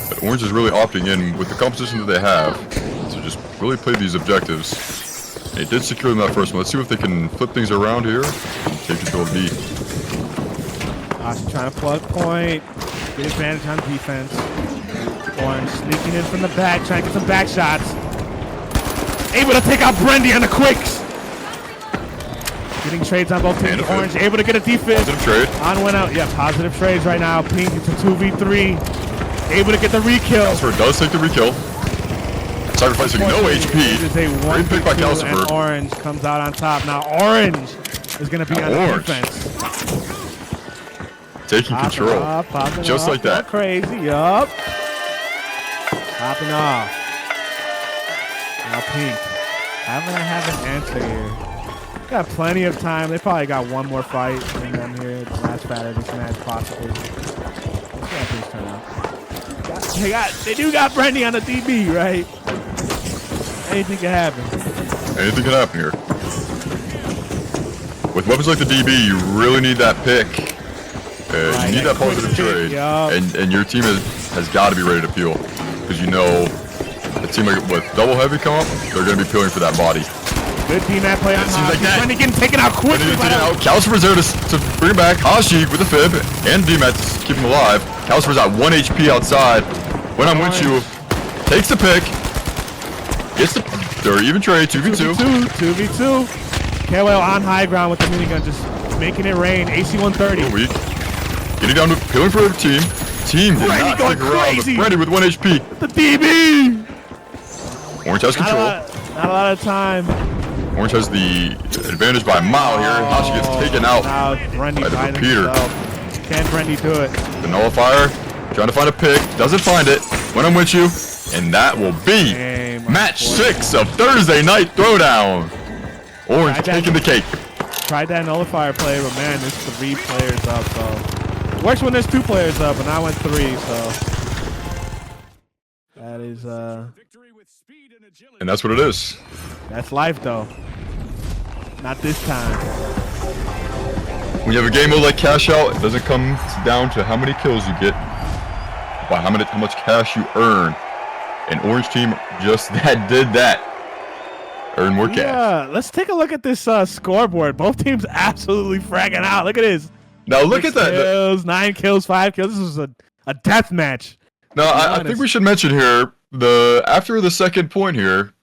But Orange is really opting in with the composition that they have to just really play these objectives. They did secure them that first one. Let's see if they can flip things around here and take control of B. Ashi trying to plug point. Get advantage on defense. Orange sneaking in from the back, trying to get some back shots. Able to take out Brendy on the quicks. Getting trades on both teams. Orange able to get a defense. Positive trade. On went out. Yeah, positive trades right now. Pink, it's a 2v3. Able to get the re-kill. Calcifer does take the re-kill. Sacrificing no HP. It is a Great pick by Calcifer. and Orange comes out on top. Now Orange is going to be on the defense. Taking control. Just like that. Crazy. Yup. Popping off. Now Pink. I'm going to have an answer here. Got plenty of time. They probably got one more fight in them here. The last fight of this match, possibly. Let's see how things turn out. They do got Brendy on the DB, right? Anything can happen. Anything can happen here. With weapons like the DB, you really need that pick. You need that positive trade. And your team has got to be ready to peel. Because you know, a team with double heavy come up, they're going to be peeling for that body. Good team that play on Hashi. Like Brendy getting taken out quickly. Calcifer's there to bring back Hashi with the fib and DMAT to keep him alive. Calcifer's at 1 HP outside. When I'm with you, takes the pick. Gets the or even trade 2v2. 2v2. KOL on high ground with the minigun, just making it rain. AC 130. Weak. Getting down to peeling for a team. Team did not stick around with Brendy with 1 HP. The DB. Orange has control. Not a lot of time. Orange has the advantage by a mile here. Hashi gets taken out now Brendy by the by repeater. himself. Can Brendy do it? The nullifier, trying to find a pick, doesn't find it. When I'm with you, and that will be match 6 of Thursday Night Throwdown. Orange taking the cake. Tried that nullifier play, but man, there's 3 players up, so it works when there's 2 players up, and I went 3, so that is and that's what it is. That's life, though. Not this time. When you have a game mode like Cash Out, it doesn't come down to how many kills you get, but how much cash you earn. And Orange Team just did that. Earn more cash. Yeah, let's take a look at this scoreboard. Both teams absolutely fragging out. Look at this. Now look at that. Kills, 9 kills, 5 kills. This is a death match. Now I think we should mention here after the second point here.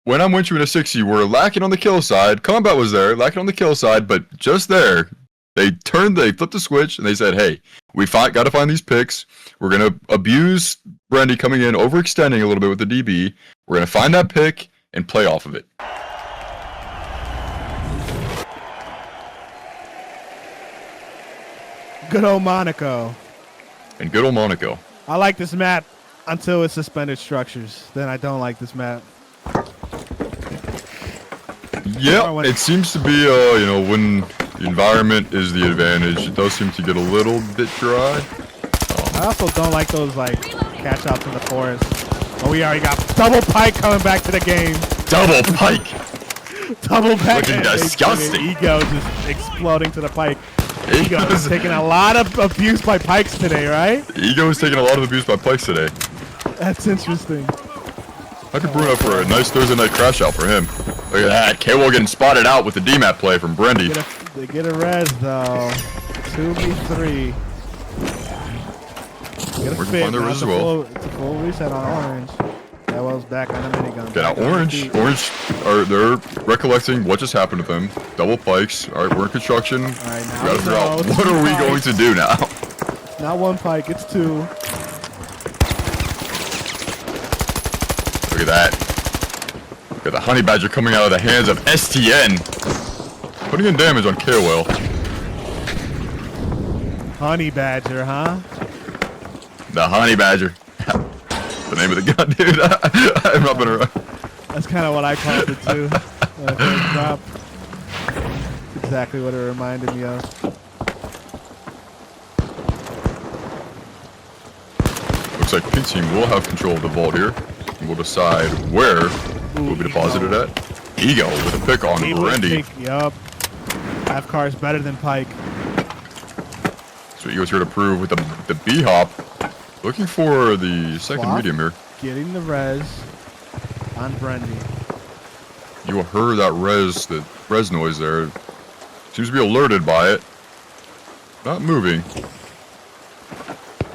When I'm with you in a 60, we're lacking on the kill side. Combat was there, lacking on the kill side, but just there, they flipped the switch, and they said, hey, we got to find these picks. We're going to abuse Brendy coming in, overextending a little bit with the DB. We're going to find that pick and play off of it. Good old Monaco. And good old Monaco. I like this map until it's suspended structures. Then I don't like this map. Yeah, it seems to be, you know, when the environment is the advantage, it does seem to get a little bit dry. I also don't like those, like, catch outs in the forest. Oh, we already got double pike coming back to the game. Double pike! Double pike. Looking disgusting. Ego just exploding to the pike. Ego Ego's is taking a lot of abuse by pikes today, right? Ego is taking a lot of abuse by pikes today. That's interesting. Happy Bruno for a nice Thursday night crash out for him. Look at that. K-Wall getting spotted out with the DMAT play from Brendy. They get a res, though. 2v3. Get a We're fit. find the res as well. It's a full reset on orange. That was back on the minigun. Get out orange. Orange, they're recollecting what just happened to them. Double pikes. All right, we're in construction. All right, now We gotta figure out what are we going to do now. Not one pike, it's two. Look at that. Look at the honey badger coming out of the hands of STN. Putting in damage on KOL. Honey badger, huh? The honey badger. The name of the gun, dude. I'm not been around. That's kind of what I called it too. When I first dropped. Exactly what it reminded me of. Looks like Pink Team will have control of the vault here. And we'll decide where will be deposited at. Ego with a pick on Randy. Yup. Half car is better than Pike. So Ego's here to prove with the B-hop. Looking for the second Swap. medium here. Getting the res on Brendy. You heard that res noise there. Seems to be alerted by it. Not moving.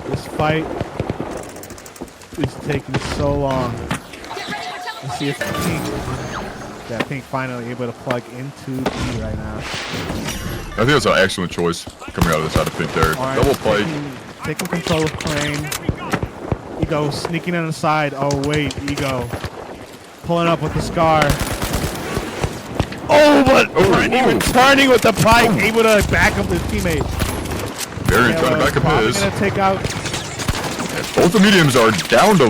This fight is taking so long. Let's see if Pink, yeah, Pink finally able to plug into B right now. I think that's an excellent choice coming out of the side of Pink there. All right, Double pike. taking control of Crane. Ego sneaking on the side. Oh wait, Ego pulling up with the scar. Oh, but even turning with the pike, able to back up his teammate. Varian trying to back up his. Gonna take out. Both the mediums are down to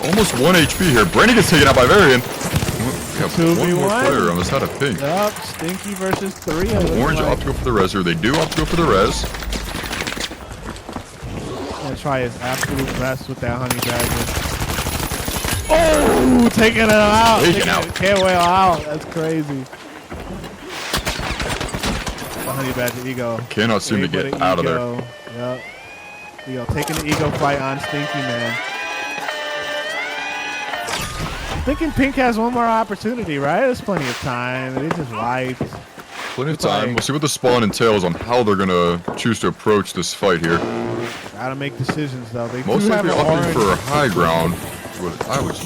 almost 1 HP here. Brandy gets taken out by Varian. We have one more player on the side of Pink. Yup, Stinky versus 3. Orange opt to go for the res here. They do opt to go for the res. Gonna try his absolute best with that honey badger. Oh, taking it out. Taking out. KOL out. That's crazy. The honey badger Ego. Cannot seem to get out of there. Yup. Ego taking the Ego fight on Stinky, man. I'm thinking Pink has one more opportunity, right? There's plenty of time. They just wiped. Plenty of time. We'll see what the spawn entails on how they're gonna choose to approach this fight here. Gotta make decisions though. They Most do have likely an opting orange. for a high ground. What I was.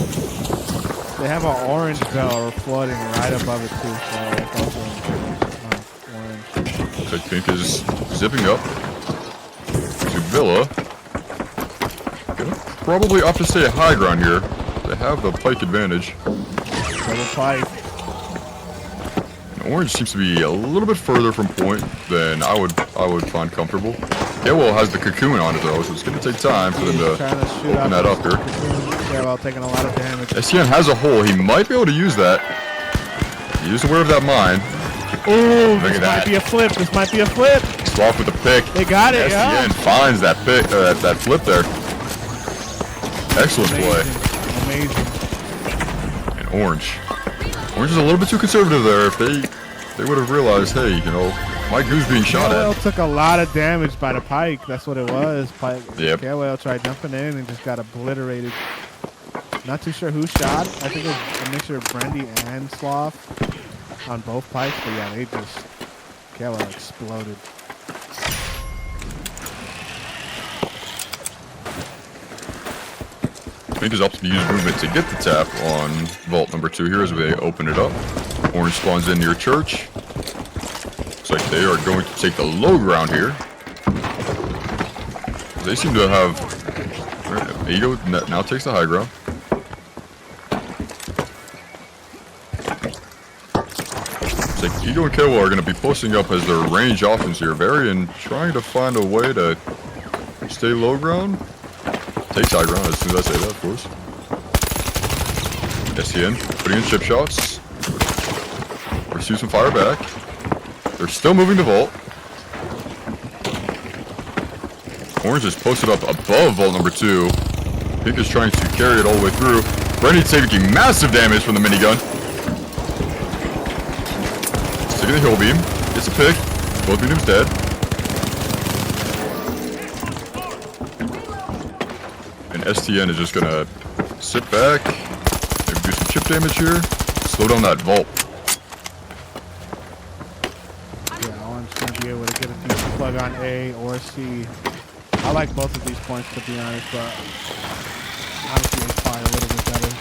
They have an orange bell floating right above it too, so it's also orange. Looks like Pink is zipping up to Villa. Gonna probably opt to stay at high ground here. They have the pike advantage. Double pike. And orange seems to be a little bit further from point than I would find comfortable. Kewell has the cocoon on it though, so it's gonna take time for them to Trying to shoot open that up here. Yeah, well, taking a lot of damage. STN has a hole. He might be able to use that. He is aware of that mine. Ooh, Look this at might that. be a flip. This might be a flip. Swap with the pick. They got it, STN yeah. finds that pick, that flip there. Excellent play. Amazing. And Orange is a little bit too conservative there. If they would have realized, hey, you know, my goose being shot KOL at. took a lot of damage by the pike. That's what it was. Pike. Yep. KOL tried jumping in and just got obliterated. Not too sure who shot. I think it was a mixture of Brendy and Sloth on both pikes. But yeah, they just KOL exploded. Pink is up to use movement to get the tap on vault number 2 here as they open it up. Orange spawns in near church. Looks like they are going to take the low ground here. They seem to have... Ego now takes the high ground. Looks like Ego and Kewa are going to be posting up as their range offense here. Varian trying to find a way to stay low ground. takes high ground as soon as I say that, of course. STN putting in chip shots. Receives some fire back. They're still moving the vault. Orange is posted up above vault number 2. Pink is trying to carry it all the way through. Brandy's taking massive damage from the minigun. Sticking the hill beam. Gets a pick. Both mediums dead. And STN is just gonna sit back. Maybe do some chip damage here. Slow down that vault. Yeah, Orange gonna be able to get a decent plug on A or C. I like both of these points, to be honest, but honestly, it's probably a little bit better.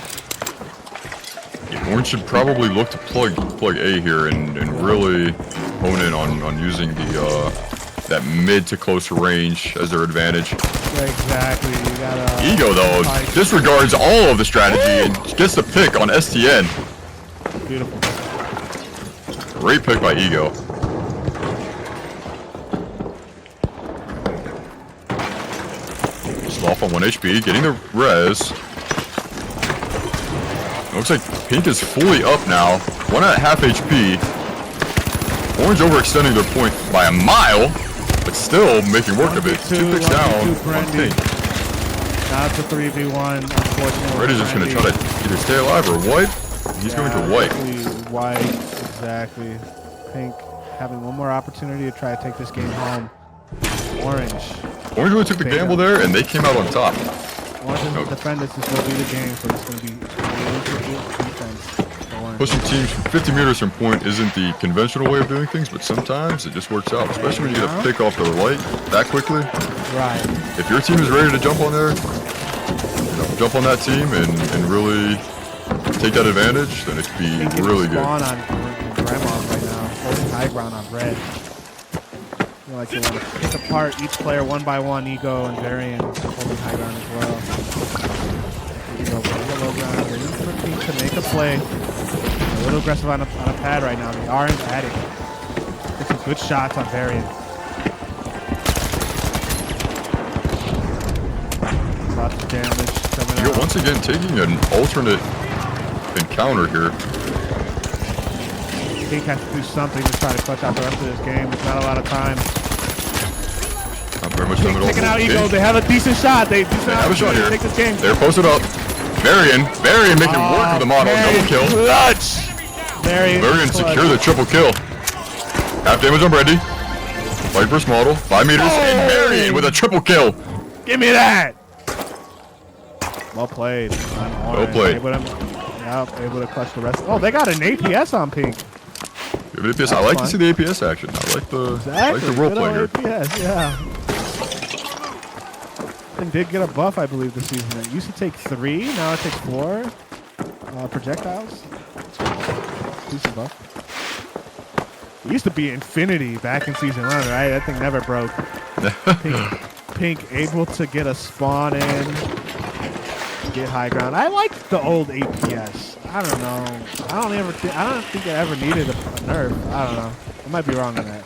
Yeah, Orange should probably look to plug A here and really hone in on using the that mid to close range as their advantage. Yeah, exactly. You gotta. Ego though disregards all of the strategy and gets the pick on STN. Beautiful. Great pick by Ego. Off on 1 HP, getting the res. Looks like Pink is fully up now. 1 at half HP. Orange overextending their point by a mile, but still making work of it. 2 picks down on Pink. Now it's a 3v1, unfortunately. Reddy's just going to try to either stay alive or wipe. He's going to wipe. Wipe, exactly. Pink having one more opportunity to try to take this game home. Orange really took the gamble there, and they came out on top. Orange doesn't defend this, this will be the game, so it's going to be really good defense. Pushing teams 50 meters from point isn't the conventional way of doing things, but sometimes it just works out, especially when you get a pick off their light that quickly. Right. If your team is ready to jump on there, jump on that team and really take that advantage, then it could be really good. On Grandma right now, holding high ground on red. I feel like they want to pick apart each player one by one. Ego and Varian holding high ground as well. Ego putting the low ground. They're using the team to make a play. They're a little aggressive on a pad right now. They are adding. Get some good shots on Varian. Lots of damage coming out. Once again taking an alternate encounter here. Pink has to do something to try to clutch out the rest of this game. There's not a lot of time. Not very much time at all. Taking out Ego. They have a decent shot. They have a shot here. Take this game. They're posted up. Varian making work of the model. Double kill. Clutch. Varian secure the triple kill. Half damage on Brandy. Viper's model. 5 meters. And Varian with a triple kill. Give me that. Well played. Well played. Able to clutch the rest. Oh, they got an APS on Pink. APS. I like to see the APS action. I like the role play here. APS, yeah. And did get a buff, I believe, this season. It used to take 3, now it takes 4 projectiles. Decent buff. It used to be Infinity back in season 1, right? That thing never broke. Pink able to get a spawn in, get high ground. I like the old APS. I don't know. I don't think it ever needed a nerf. I don't know. I might be wrong on that.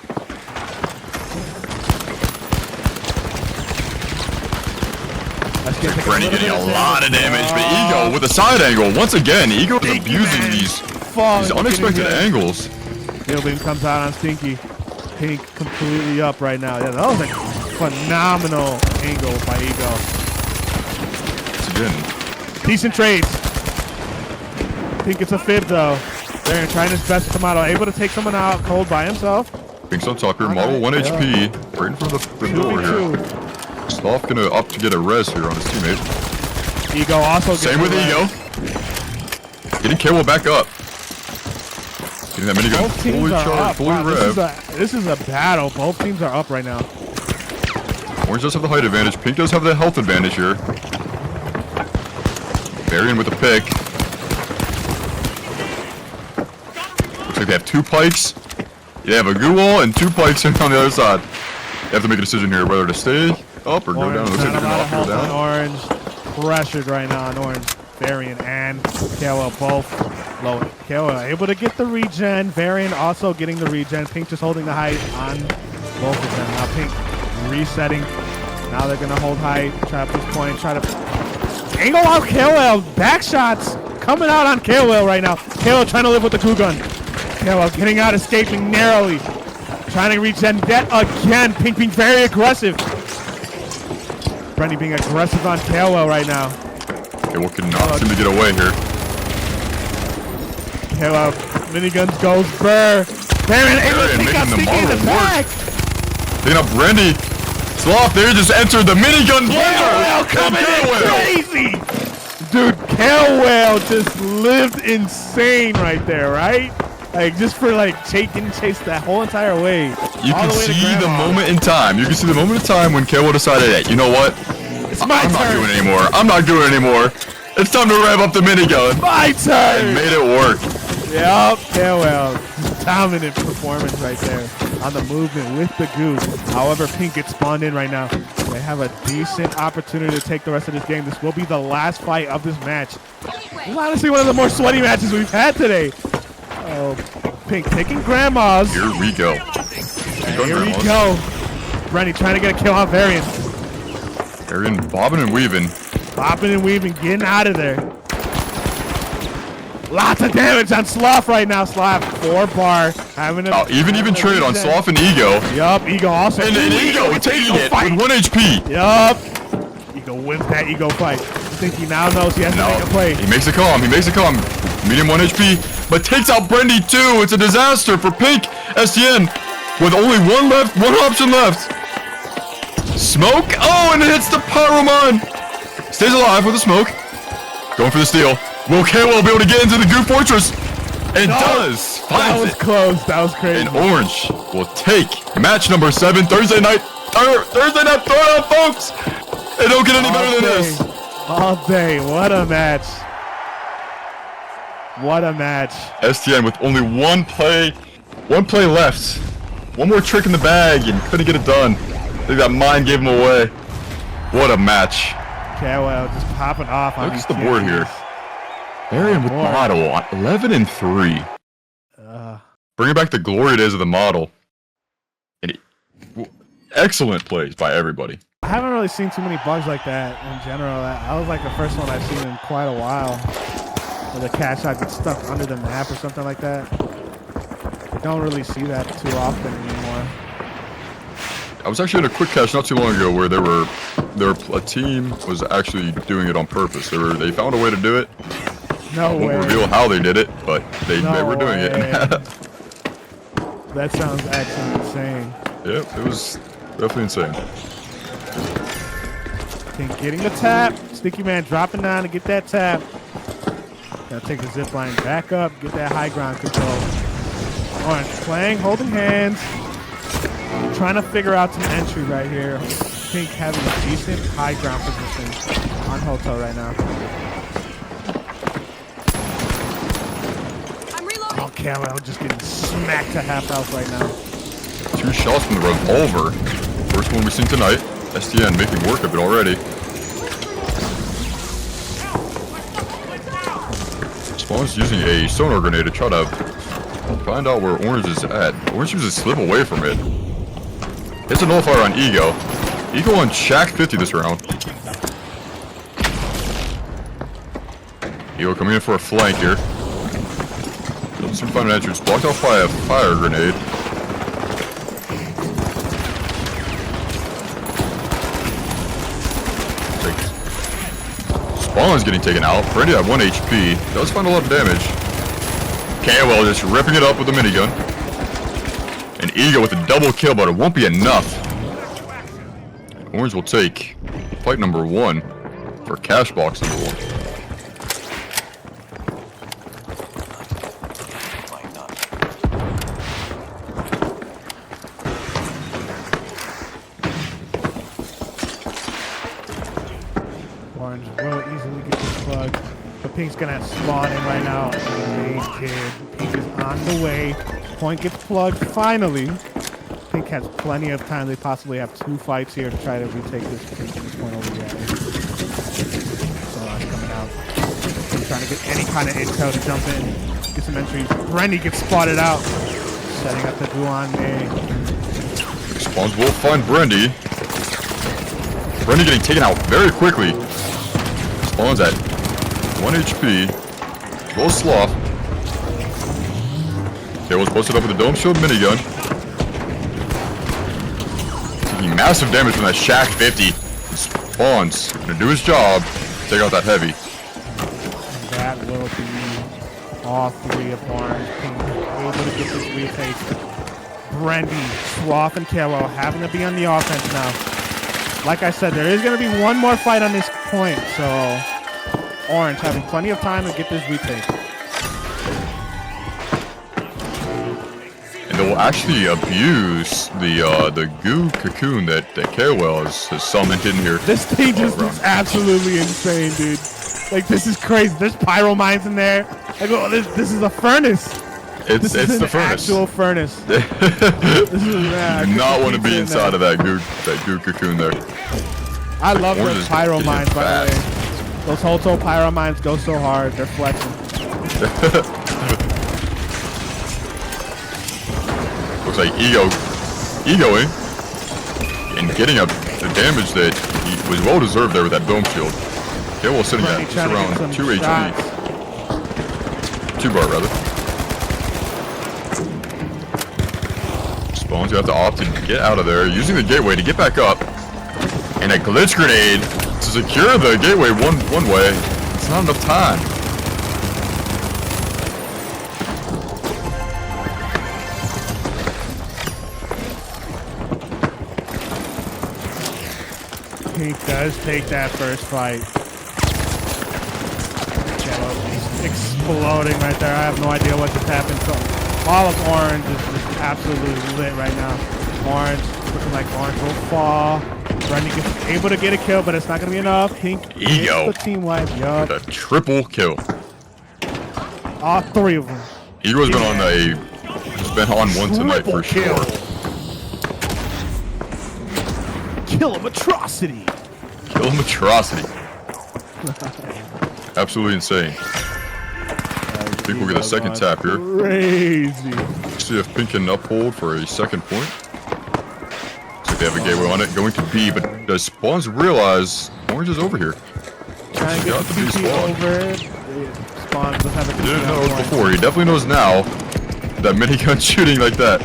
Brandy getting a lot of damage, but Ego with a side angle. Once again, Ego is abusing these unexpected angles. Hill beam comes out on Stinky. Pink completely up right now. Yeah, that was a phenomenal angle by Ego. Once again. Decent trades. Pink gets a fib though. They're trying his best to come out. Able to take someone out cold by himself. Pink's on top here. Model 1 HP. Right in front of the door here. Sloth gonna opt to get a res here on his teammate. Ego also gets Same with Ego. Getting K-Will back up. Getting that minigun fully charged, fully revved. This is a battle. Both teams are up right now. Orange does have the height advantage. Pink does have the health advantage here. Varian with the pick. Looks like they have 2 pikes. They have a goo wall and 2 pikes on the other side. They have to make a decision here whether to stay up or go down. It looks like they're going to go down. Orange pressured right now on Orange. Varian and K-Will both low. K-Will able to get the regen. Varian also getting the regen. Pink just holding the height on both of them. Now Pink resetting Now they're gonna hold high, try to push point, try to angle out KOL. Back shots coming out on KOL right now. KOL trying to live with the Goo gun. KOL getting out, escaping narrowly. Trying to reach that again. Pink being very aggressive. Brenny being aggressive on KOL right now. KOL cannot seem to get away here. KOL miniguns goes Burr. Baron able to take out Sticky in the back. Picking up Brandy. Sloth there just entered the minigun KOL coming in crazy. Dude, KOL just lived insane right there, right? Like, just for, like, chase that whole entire way. You can see the moment in time. You can see the moment in time when KOL decided, hey, you know what? It's my turn. I'm not doing it anymore. I'm not doing it anymore. It's time to rev up the minigun. My turn. And made it work. Yep, KOL. Dominant performance right there on the movement with the Goo. However, Pink gets spawned in right now. They have a decent opportunity to take the rest of this game. This will be the last fight of this match. This is honestly one of the more sweaty matches we've had today. Oh, Pink taking grandmas. Here we go. Here we go. Brenny trying to get a kill on Varian. Varian bobbing and weaving. Bobbing and weaving, getting out of there. Lots of damage on Sloth right now. Sloth 4-bar. Having a even trade on Sloth and Ego. Yup, Ego also. And Ego taking it with 1 HP. Yup. Ego wins that Ego fight. I think he now knows he has to make a play. He makes it calm. He makes it calm. Medium 1 HP, but takes out Brendy too. It's a disaster for Pink STN with only one option left. Smoke. Oh, and it hits the Pyromon. Stays alive with the smoke. Going for the steal. Will KOL be able to get into the Goo Fortress? It does. That was close. That was crazy. And Orange will take match number 7 Thursday night. Thursday night Throwdown, folks. It don't get any better than this. All day. What a match. What a match. STN with only one play left. One more trick in the bag and couldn't get it done. I think that mine gave him away. What a match. KOL just popping off on Look at the board here. Varian with model on 11 and 3. Bringing back the glory days of the model. Excellent plays by everybody. I haven't really seen too many bugs like that in general. That was like the first one I've seen in quite a while. Where the cash shot gets stuck under the map or something like that. I don't really see that too often anymore. I was actually at a quick cash not too long ago where a team was actually doing it on purpose. They found a way to do it. No way. I won't reveal how they did it, but they were doing it. That sounds actually insane. Yep, it was definitely insane. Getting the tap. Sticky Man dropping down to get that tap. Gotta take the zip line back up, get that high ground control. Orange playing, holding hands. Trying to figure out some entry right here. Pink having a decent high ground position on Hoto right now. Oh, KOL just getting smacked to half health right now. 2 shots from the revolver. First one we've seen tonight. STN making work of it already. Spawn's using a sonar grenade to try to find out where Orange is at. Orange seems to slip away from it. Hits a nullifier on Ego. Ego on Shaq 50 this round. Ego coming in for a flank here. Doesn't seem to find an entrance. Blocked off by a fire grenade. Spawn's getting taken out. Brandy at 1 HP. Does find a lot of damage. KOL just ripping it up with a minigun. And Ego with a double kill, but it won't be enough. Orange will take fight number 1 for cash box number 1. Orange will easily get this plug. But Pink's gonna spawn in right now. Pink is on the way. Point gets plugged finally. Pink has plenty of time. They possibly have 2 fights here to try to retake this point over the other. So coming out. He's trying to get any kind of intel to jump in. Get some entries. Brenny gets spotted out. Setting up the Guan A. Spawns will find Brandy. Brenny getting taken out very quickly. Spawn's at 1 HP. Goes Sloth. K-Well's posted up with a Dome Shield minigun. Taking massive damage from that Shack 50. Spawn's gonna do his job. Take out that heavy. That will be all three of Orange Pink able to get this retake. Brendy, Sloth, and K-Well having to be on the offense now. Like I said, there is going to be one more fight on this point, so Orange having plenty of time to get this retake. And they'll actually abuse the goo cocoon that K-Well has summoned in here. This thing just looks absolutely insane, dude. Like, this is crazy. There's pyro mines in there. Like, oh, this is a furnace. It's the furnace. Actual furnace. You do not want to be inside of that goo cocoon there. I love those pyro mines, by the way. Those Hoto pyro mines go so hard. They're flexing. Looks like egoing, and getting up the damage that he was well deserved there with that Dome Shield. K-Well sitting at just around 2 HP. 2 bar rather. Spawn's gonna have to opt to get out of there, using the gateway to get back up. And a glitch grenade to secure the gateway one way. It's not enough time. Pink does take that first fight. He's exploding right there. I have no idea what just happened. So all of Orange is just absolutely lit right now. Orange looking like Orange will fall. Brendy gets able to get a kill, but it's not going to be enough. Pink Ego. The team wipe. Yup. The triple kill. All three of them. Ego's been on one tonight for sure. Kill him atrocity. Kill him atrocity. Absolutely insane. I think we'll get a second tap here. Crazy. See if Pink can uphold for a second point. Looks like they have a gateway on it. Going to B, but does Spawns realize Orange is over here? Trying to get the PP over. Spawns does have a He didn't know before. He definitely knows now. That minigun shooting like that.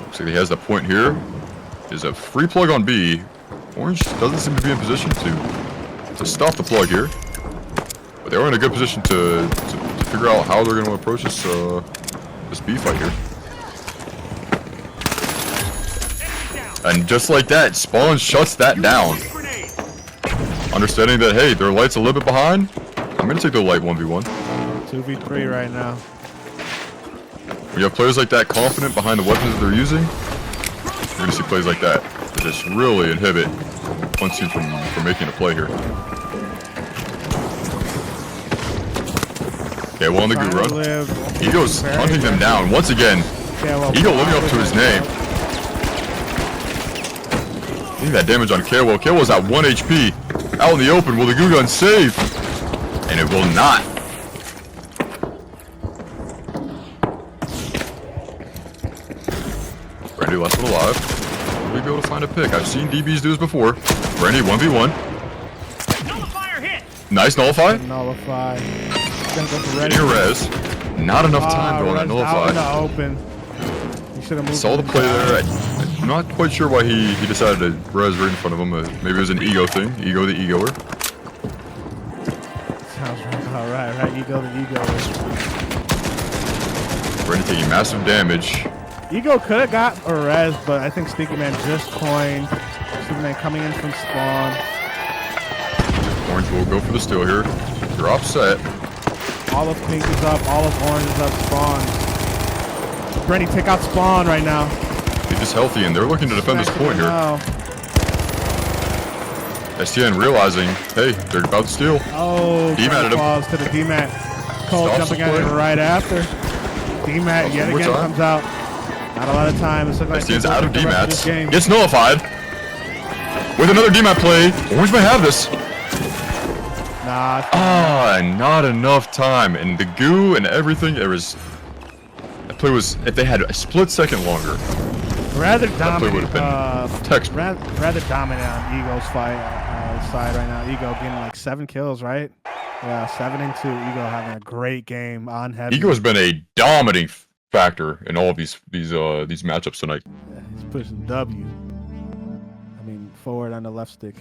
Looks like he has the point here. Is a free plug on B. Orange doesn't seem to be in position to stop the plug here. But they are in a good position to figure out how they're going to approach this B fight here. And just like that, Spawn shuts that down. Understanding that, hey, their light's a little bit behind. I'm going to take the light 1v1. 2v3 right now. When you have players like that confident behind the weapons that they're using, you're going to see plays like that just really inhibit one team from making a play here. Okay, well on the good run. Ego's hunting them down once again. Ego living up to his name. Look at that damage on K-Well. K-Well's at 1 HP. Out in the open. Will the goo gun save? And it will not. Brandy last one alive. Will we be able to find a pick? I've seen DBs do this before. Brandy 1v1. Nullifier hit. Nice nullify. Nullify. Getting a res. Not enough time going on nullify. Out in the open. You should have moved. Saw the play there. I'm not quite sure why he decided to res right in front of him. Maybe it was an ego thing. Ego the egoer. Sounds right. Right. Ego the egoer. Brandy taking massive damage. Ego could have got a res, but I think Sneaky Man just coined. Sneaky Man coming in from spawn. Orange will go for the steal here. Drop set. All of Pink is up. All of Orange is up. Spawn. Brandy, take out Spawn right now. Pink is healthy, and they're looking to defend this point here. Now. STN realizing, hey, they're about to steal. Oh, D-matted him. falls to the D-mat. Cole Stops jumping the at it play. right after. D-mat yet again comes out. Not a lot of time. It's looking like STN's out of D-mats. game. Gets nullified. With another D-mat play. Orange may have this. Nah. Not enough time. And the goo and everything, that play was, if they had a split second longer, Rather Definitely dominant. would've been text. Rather dominant on Ego's side right now. Ego getting like 7 kills, right? Yeah, 7 and 2. Ego having a great game on heavy. Ego has been a dominating factor in all of these matchups tonight. Yeah, he's pushing W. I mean, forward on the left stick.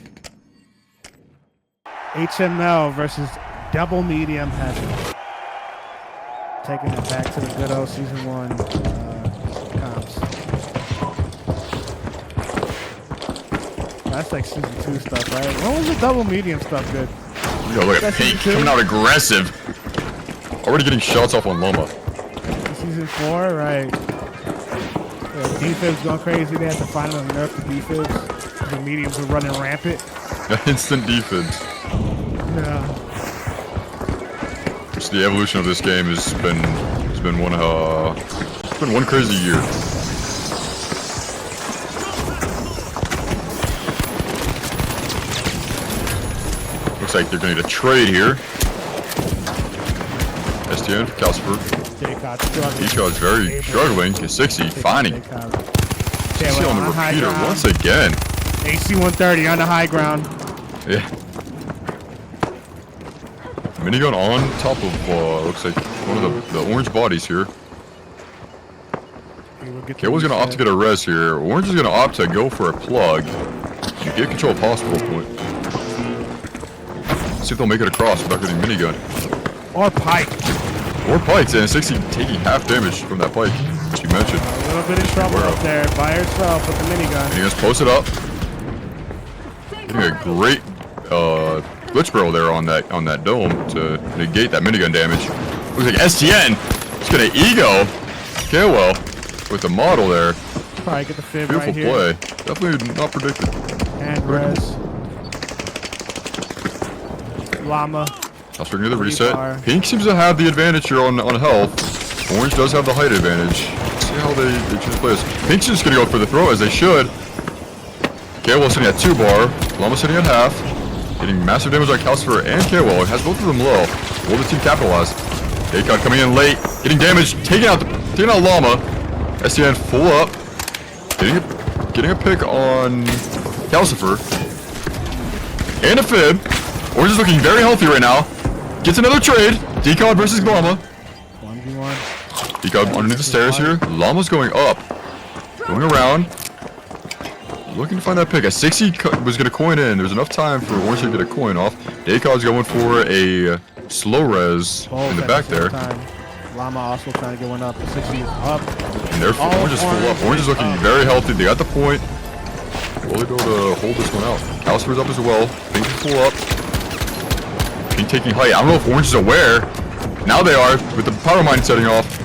HML versus double medium heavy. Taking it back to the good old season 1 comps. That's like season 2 stuff, right? When was the double medium stuff good? Yo, look at Pink coming out aggressive. Already getting shots off on Llama. Season 4, right? Yeah, defibs going crazy. They had to finally nerf the defibs. The mediums were running rampant. Instant defense. Yeah. Just the evolution of this game has been one crazy year. Looks like they're gonna need a trade here. STN for Calcifer. Eco is very struggling. He's 60, finding. AC on the repeater once again. AC 130 on the high ground. Yeah. Minigun on top of looks like one of the orange bodies here. K1's gonna opt to get a res here. Orange is gonna opt to go for a plug. You get control of hospital point. See if they'll make it across without getting minigun. Or pike. Or pikes, and 60 taking half damage from that pike, as you mentioned. A little bit in trouble up there by herself with the minigun. Minigun's posted up. Getting a great glitch barrel there on that dome to negate that minigun damage. Looks like STN is gonna ego K-Well with the model there. Probably get the fib Beautiful right here. play. Definitely not predicted. And res. Llama. I'll string to the reset. Pink seems to have the advantage here on health. Orange does have the height advantage. Let's see how they choose to play this. Pink's just gonna go for the throw as they should. K-Well sitting at 2 bar. Llama sitting at half. Getting massive damage on Calcifer and K-Well. It has both of them low. Will the team capitalize? Akon coming in late. Getting damage. Taking out Llama. STN full up. Getting a pick on Calcifer. And a fib. Orange is looking very healthy right now. Gets another trade. Decod versus Llama. 1v1. Decod underneath the stairs here. Llama's going up. Going around. Looking to find that pick. A 60 was going to coin in. There's enough time for Orange to get a coin off. Decod's going for a slow res in the back there. Llama also trying to get one up. The 60 is up. And therefore, Orange is full up. Orange is looking very healthy. They got the point. Will they be able to hold this one out? Calcifer's up as well. Pink is full up. Pink taking height. I don't know if Orange is aware. Now they are, with the power mine setting off.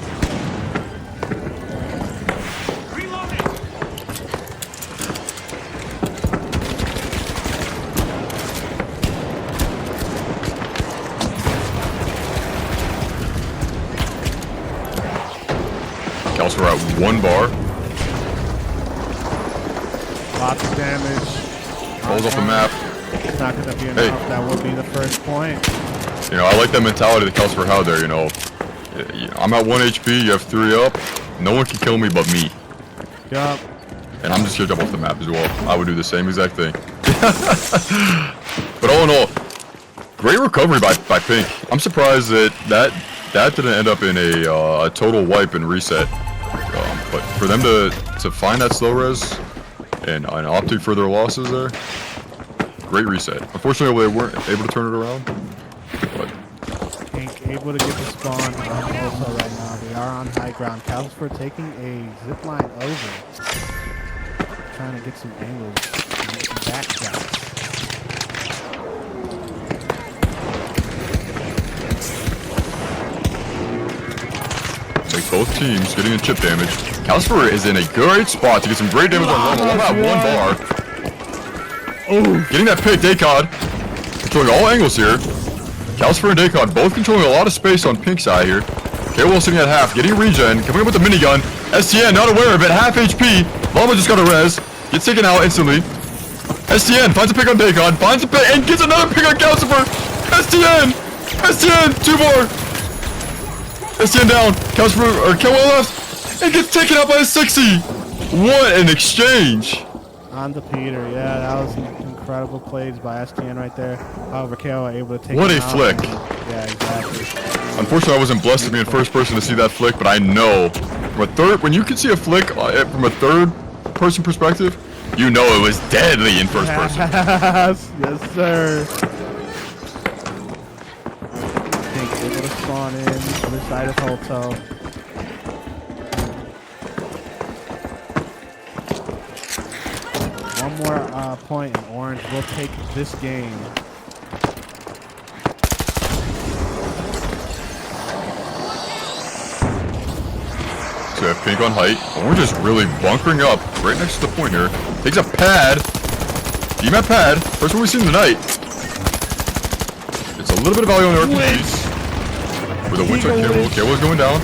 Calcifer at 1 bar. Lots of damage. Falls off the map. It's not going to be enough. That will be the first point. You know, I like that mentality that Calcifer had there, you know. I'm at 1 HP, you have 3 up. No one can kill me but me. Yup. And I'm just here to jump off the map as well. I would do the same exact thing. But all in all, great recovery by Pink. I'm surprised that didn't end up in a total wipe and reset. But for them to find that slow res and opting for their losses there, great reset. Unfortunately, they weren't able to turn it around. But Pink able to get the spawn on also right now. They are on high ground. Calcifer taking a zip line over. Trying to get some angles. Back shots. like both teams getting a chip damage. Calcifer is in a great spot to get some great damage on Llama. Llama at 1 bar. Oh, getting that pick, Dacod. Controlling all angles here. Calcifer and Dacod both controlling a lot of space on pink side here. K-Will sitting at half, getting regen, coming up with the minigun. STN not aware of it, half HP. Llama just got a res. Gets taken out instantly. STN finds a pick on Dacod, finds a pick, and gets another pick on Calcifer. STN! STN! 2 more! STN down. Calcifer, or K-Will left, and gets taken out by a 60. What an exchange! On the Peter, yeah, that was incredible plays by STN right there. However, KO able to take What him a out. flick. Yeah, exactly. Unfortunately, I wasn't blessed to be in first person to see that flick, but I know from a third, when you can see a flick from a third person perspective, you know it was deadly in first person. Yes, yes, sir. Pink able to spawn in other side of Hotel. One more point and Orange will take this game. So we have Pink on height. Orange is really bunkering up right next to the point here. Takes a pad. DMAP pad. First one we've seen tonight. It's a little bit of value on the RPGs. With a winch on Cable. Cable's going down.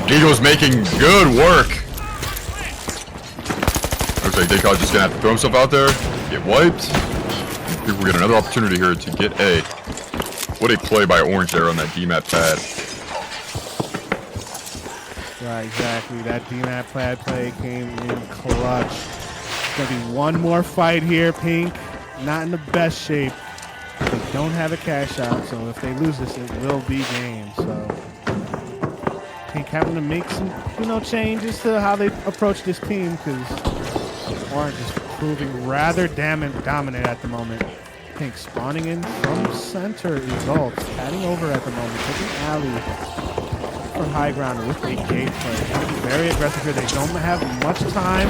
Gigo's making good work. Looks like Descartes just gonna have to throw himself out there. Get wiped. People get another opportunity here to get A. What a play by Orange there on that DMAP pad. Right, exactly. That DMAP pad play came in clutch. There's going to be one more fight here. Pink, not in the best shape. They don't have a cash out, so if they lose this, it will be game. So Pink having to make some, changes to how they approach this team because Orange is proving rather dominant at the moment. Pink spawning in from center results, padding over at the moment, taking alley for high ground with a gate play. Trying to be very aggressive here. They don't have much time.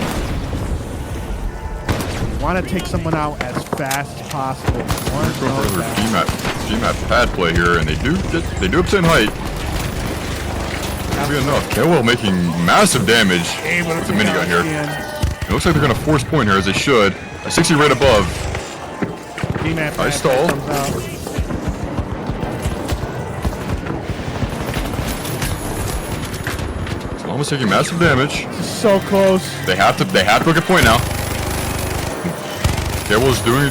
They want to take someone out as fast as possible. Orange Go knows for that. DMAP pad play here, and they do obtain height. Be enough. Kelwell making massive damage with the minigun here. It looks like they're going to force point here, as they should. A 60 right above. Nice stall. Almost taking massive damage. So close. They have to look at point now. Cable's doing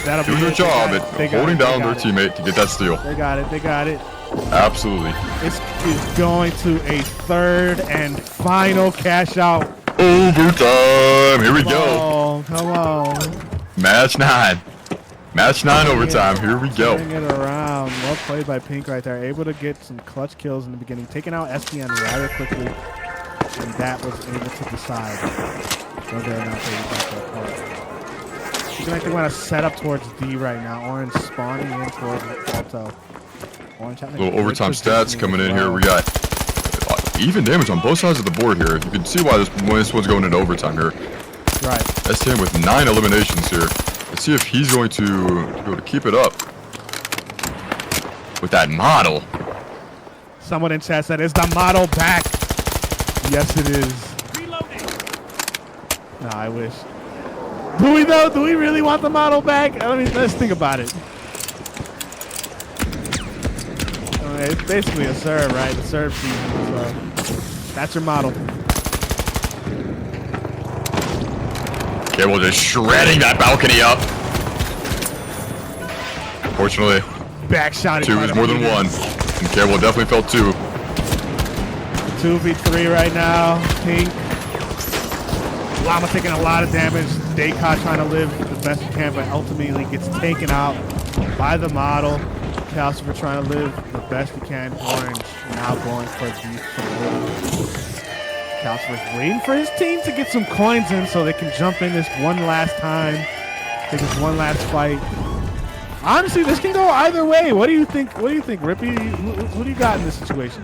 their job at holding down their teammate to get that steal. They got it. They got it. Absolutely. This is going to a third and final cash out. Overtime. Here we go. Oh, come on. Match 9. Match 9 overtime. Here we go. Turning it around. Well played by Pink right there. Able to get some clutch kills in the beginning. Taking out SPN rather quickly. And that was able to decide whether or not they would get that part. Looking like they want to set up towards D right now. Orange spawning in towards Alto. Orange having Little overtime stats coming in here. We got even damage on both sides of the board here. You can see why this one's going into overtime here. Right. STM with 9 eliminations here. Let's see if he's going to be able to keep it up with that model. Someone in chat said, "Is the model back?" Yes, it is. No, I wish. Do we though? Do we really want the model back? I mean, let's think about it. It's basically a serve, right? The serve season. So that's your model. Cable just shredding that balcony up. Fortunately, Back shot. 2 is more than 1. And Cable definitely felt 2. 2v3 right now. Pink. Llama taking a lot of damage. Dayka trying to live the best he can, but ultimately gets taken out by the model. Calcifer trying to live the best he can. Orange now going for the Calcifer's waiting for his team to get some coins in so they can jump in this one last time. Take this one last fight. Honestly, this can go either way. What do you think? What do you think, Rippie? Who do you got in this situation?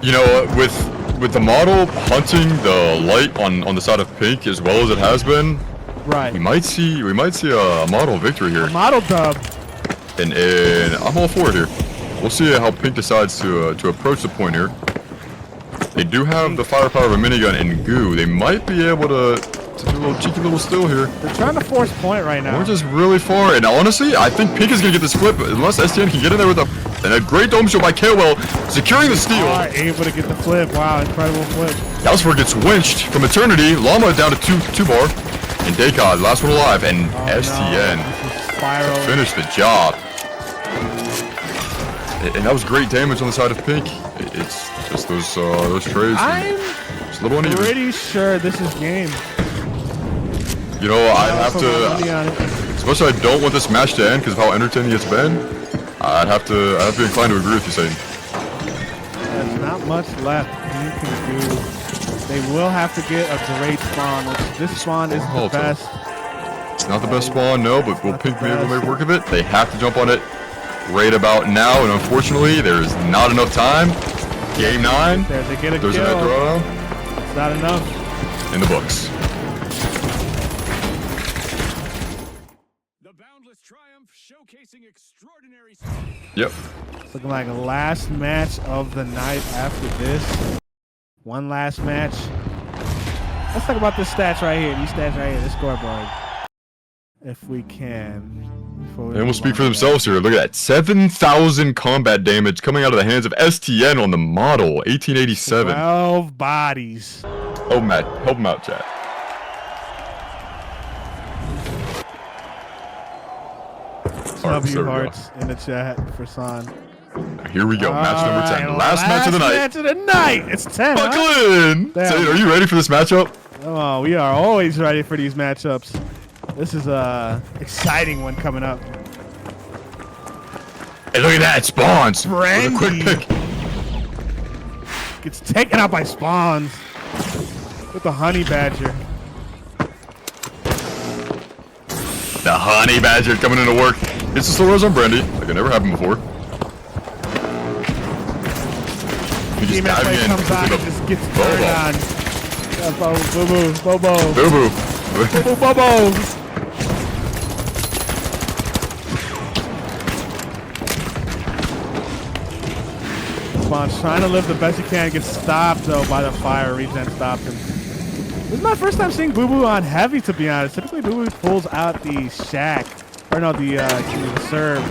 You know, with the model hunting the light on the side of Pink as well as it has been, Right. we might see a model victory here. Model dub. And I'm all for it here. We'll see how Pink decides to approach the point here. They do have the firepower of a minigun and goo. They might be able to do a little cheeky little steal here. They're trying to force point right now. Orange is really far, and honestly, I think Pink is gonna get this flip unless STN can get in there with a great dome show by Kalewell, securing the steal. Are able to get the flip. Wow, incredible flip. Calcifer gets winched from Eternity. Llama down to two bar, and Dayka, last one alive, and STN Spiral. to finish the job. And that was great damage on the side of Pink. It's just those trades. Just little uneven. Pretty sure this is game. You know, I have Money to, on it. especially I don't want this match to end because of how entertaining it's been. I'd have to be inclined to agree with you, saying. There's not much left you can do. They will have to get a great spawn, which this spawn is the best. It's not the best spawn, no, but will Pink be able to make work of it? They have to jump on it right about now, and unfortunately, there is not enough time. Game 9. There, they get a There's a kill. Throwdown. It's not enough. In the books. The boundless triumph showcasing extraordinary. Yep. It's looking like last match of the night after this. One last match. Let's talk about the stats right here. These stats right here, the scoreboard. If we can. They will speak for themselves here. Look at that. 7,000 combat damage coming out of the hands of STN on the model. 1887. 12 bodies. Oh, Matt. Help him out, chat. W hearts in the chat for Son. Here we go. Match number 10. Last match of the night. Match of the night. It's 10. Buckle huh? in. Damn. Say, are you ready for this matchup? Oh, we are always ready for these matchups. This is a exciting one coming up. Hey, look at that. It spawns. Brandy. With a quick pick. Gets taken out by spawns with the honey badger. The honey badger coming into work. It's a slow res on Brandy, like it never happened before. He just Teammate diving in. comes out and just gets turned on. Boo-boo, Bobo. Boo-boo. Boo-boo, Bobo. Spawn's trying to live the best he can. Gets stopped, though, by the fire. Regen stopped him. This is my first time seeing Boo Boo on heavy, to be honest. Typically, Boo Boo pulls out the shack, or no, the serve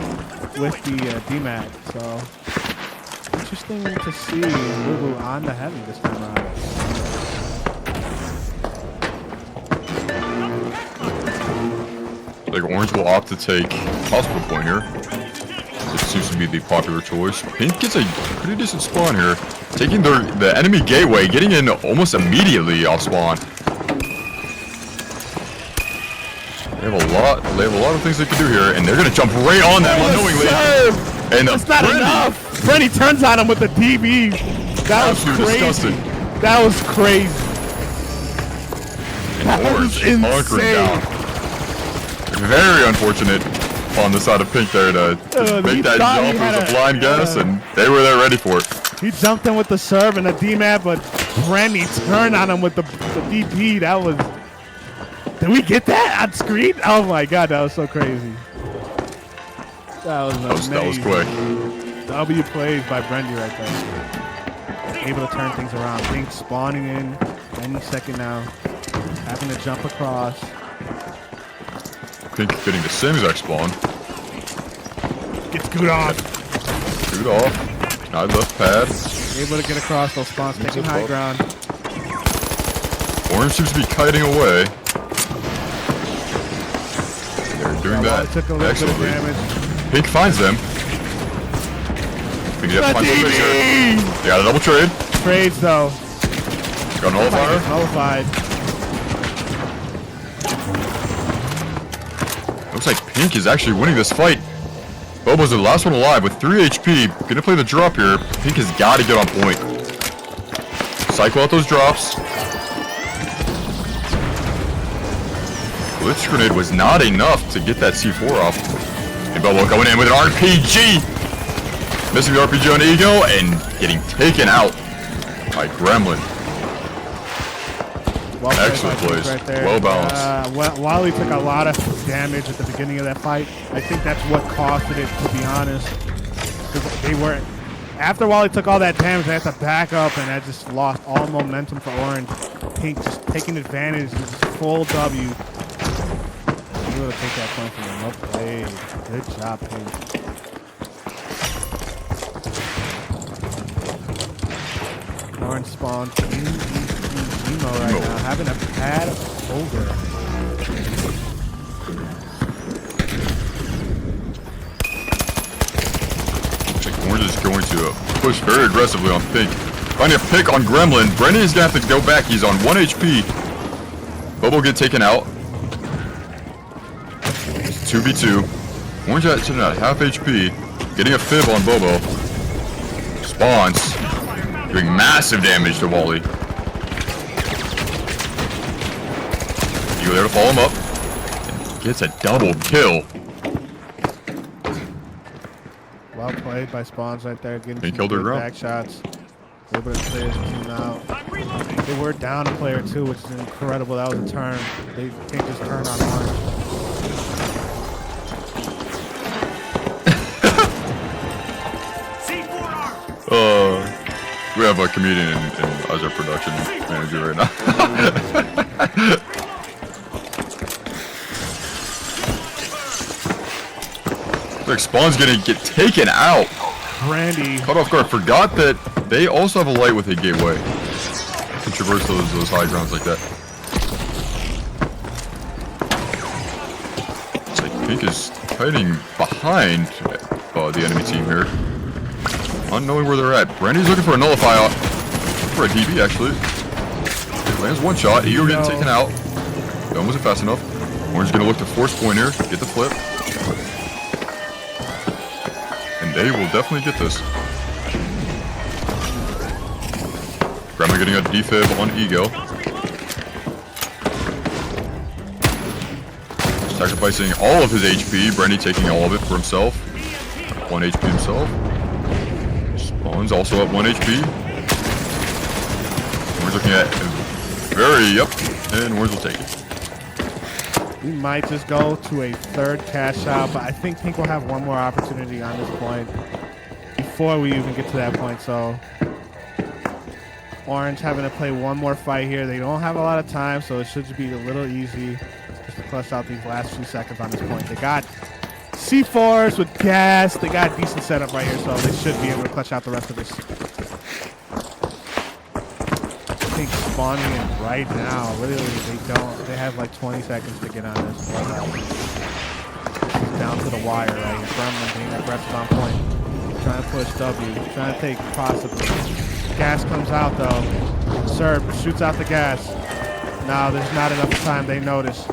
with the DMAT. So interesting to see Boo Boo on the heavy this time around. Like Orange will opt to take hospital point here. It seems to be the popular choice. Pink gets a pretty decent spawn here, taking the enemy gateway, getting in almost immediately off spawn. They have a lot of things they can do here, and they're gonna jump right on them unknowingly. And that's not enough. Freddy turns on him with the DB. That was crazy. Disgusting. That was crazy. And Orange is hunkering down. Very unfortunate on the side of Pink there to make that jump. It was a blind guess, and they were there ready for it. He jumped in with the serve and the DMAT, but Brandy turned on him with the DP. That was... Did we get that on screen? Oh my god, that was so crazy. That was amazing. That was quick. W plays by Brandy right there. Able to turn things around. Pink spawning in any second now. Having to jump across. Pink getting the same exact spawn. Gets good off. Good off. Now left pad. Able to get across those spawns, taking high ground. Orange seems to be kiting away. They're doing that Took a little bit of damage. Pink finds them. Pink gets punch over here. They got a double trade. Trades though. Got a nullifier. Nullified. Looks like Pink is actually winning this fight. Bobo's the last one alive with 3 HP. Gonna play the drop here. Pink has got to get on point. Cycle out those drops. Blitz grenade was not enough to get that C4 off. And Bobo going in with an RPG. Missing the RPG on Ego and getting taken out by Gremlin. Well excellent plays. Right there. Well balanced. Wally took a lot of damage at the beginning of that fight. I think that's what costed it, to be honest. Because they were... After Wally took all that damage, they had to back up, and that just lost all momentum for Orange. Pink just taking advantage, just full W. Able to take that point from him. Well played. Good job, Pink. Orange spawned in Emo right now, having a pad over. Looks like Orange is going to push very aggressively on Pink. Finding a pick on Gremlin. Brendan's gonna have to go back. He's on 1 HP. Bobo get taken out. It's 2v2. Orange sitting at half HP. Getting a fib on Bobo. Spawns. Doing massive damage to Wally. You go there to follow him up. And gets a double kill. Well played by Spawns right there. Getting He some killed her good ground. back shots. Able to clear his team out. They were down a player too, which is incredible. That was a turn. They can't just turn on Orange. We have a comedian as our production manager right now. Like Spawn's gonna get taken out. Brandy. Caught off guard. Forgot that they also have a light with a gateway. Can traverse those high grounds like that. It's like Pink is hiding behind the enemy team here. Unknowing where they're at. Brandy's looking for a nullify for a DB actually. Lands one shot. Ego getting taken out. That wasn't fast enough. Orange gonna look to force point here. Get the flip. And they will definitely get this. Grandma getting a defib on Ego. Sacrificing all of his HP. Brandy taking all of it for himself. 1 HP himself. Spawn's also at 1 HP. We're looking at and Orange will take it. We might just go to a third cash out, but I think Pink will have one more opportunity on this point before we even get to that point. So Orange having to play one more fight here. They don't have a lot of time, so it should be a little easy just to clutch out these last few seconds on this point. They got C4s with gas. They got a decent setup right here, so they should be able to clutch out the rest of this. I think spawning in right now. Really, they don't. They have like 20 seconds to get on this. This is down to the wire right here. Gremlin being aggressive on point. Trying to push W. Trying to take possibly. Gas comes out though. Serb shoots out the gas. Now there's not enough time. They notice.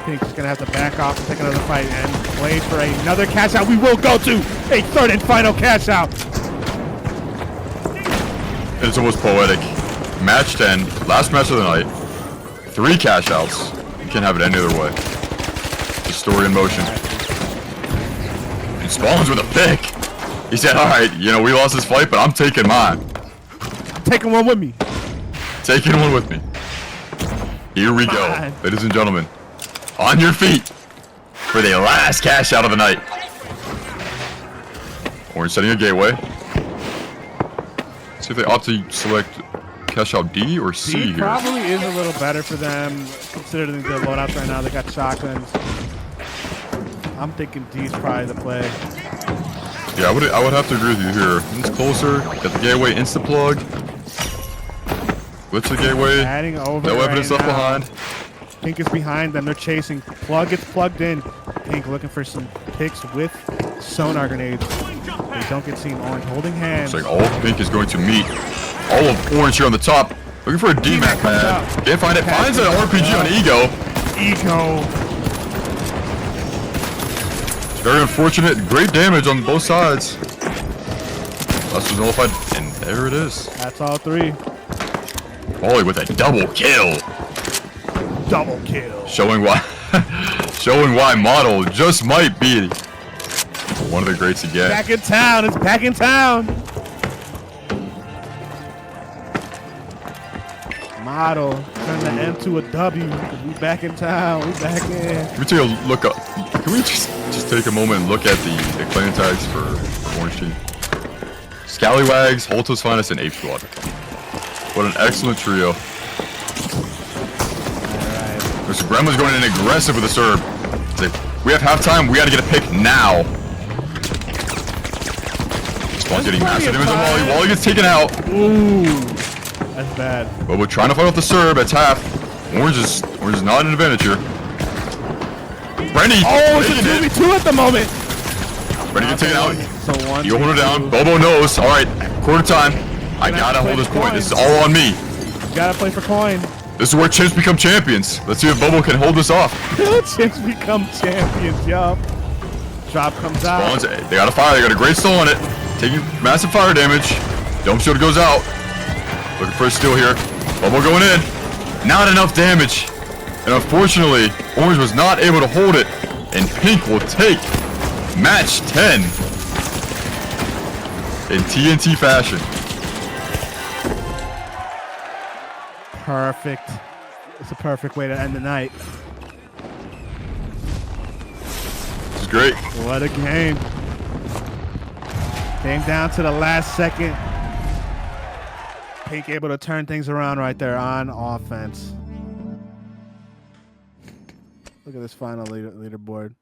Pink's just gonna have to back off and take another fight and wait for another cash out. We will go to a third and final cash out. It's almost poetic. Match 10, last match of the night. 3 cash outs. You can't have it any other way. The story in motion. And Spawns with a pick. He said, alright, you know, we lost this fight, but I'm taking mine. I'm taking one with me. Taking one with me. Here we go, ladies and gentlemen. On your feet for the last cash out of the night. Orange setting a gateway. See if they opt to select cash out D or C D here. probably is a little better for them, considering the loadouts right now. They got shotguns. I'm thinking D is probably the play. Yeah, I would have to agree with you here. It's closer. Got the gateway insta plug. Glitch the gateway. Adding over No evidence right left now. behind. Pink is behind them. They're chasing. Plug gets plugged in. Pink looking for some picks with sonar grenades. They don't get seen. Orange holding hands. It's like all of Pink is going to meet all of Orange here on the top. Looking for a D-Mac comes pad. out. Can't find it. Finds an RPG on Ego. Ego. It's very unfortunate. Great damage on both sides. Last was nullified, and there it is. That's all 3. Wally with a double kill. Double kill. Showing why Model just might be one of the greats to get. Back in town. It's back in town. Model. Turn the M to a W. We back in town. We back in. Can we take a look up? Can we just take a moment and look at the clan tags for Orange Team? Scallywags, Holto's Finest, and Ape Squad. What an excellent trio. Mr. Gremlin's going in aggressive with a serve. It's like, we have halftime. We got to get a pick now. Spawn's getting massive damage on Wally. Wally gets taken out. Ooh, that's bad. But we're trying to fight off the serve. That's half. Orange is not an advantage here. Brandy. Oh, it's a 2v2 at the moment. Brandy gets taken out. So one. You hold her down. Bobo knows. All right, quarter time. I gotta hold this point. Coin. This is all on me. You gotta play for coin. This is where chimps become champions. Let's see if Bubble can hold this off. Chimps become champions, yup. Drop comes out. They got a fire. They got a great stun on it. Taking massive fire damage. Dome shield goes out. Looking for a steal here. Bubble going in. Not enough damage. And unfortunately, Orange was not able to hold it. And Pink will take match 10 in TNT fashion. Perfect. It's a perfect way to end the night. This is great. What a game. Came down to the last second. Pink able to turn things around right there on offense. Look at this final leaderboard.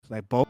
It's like both.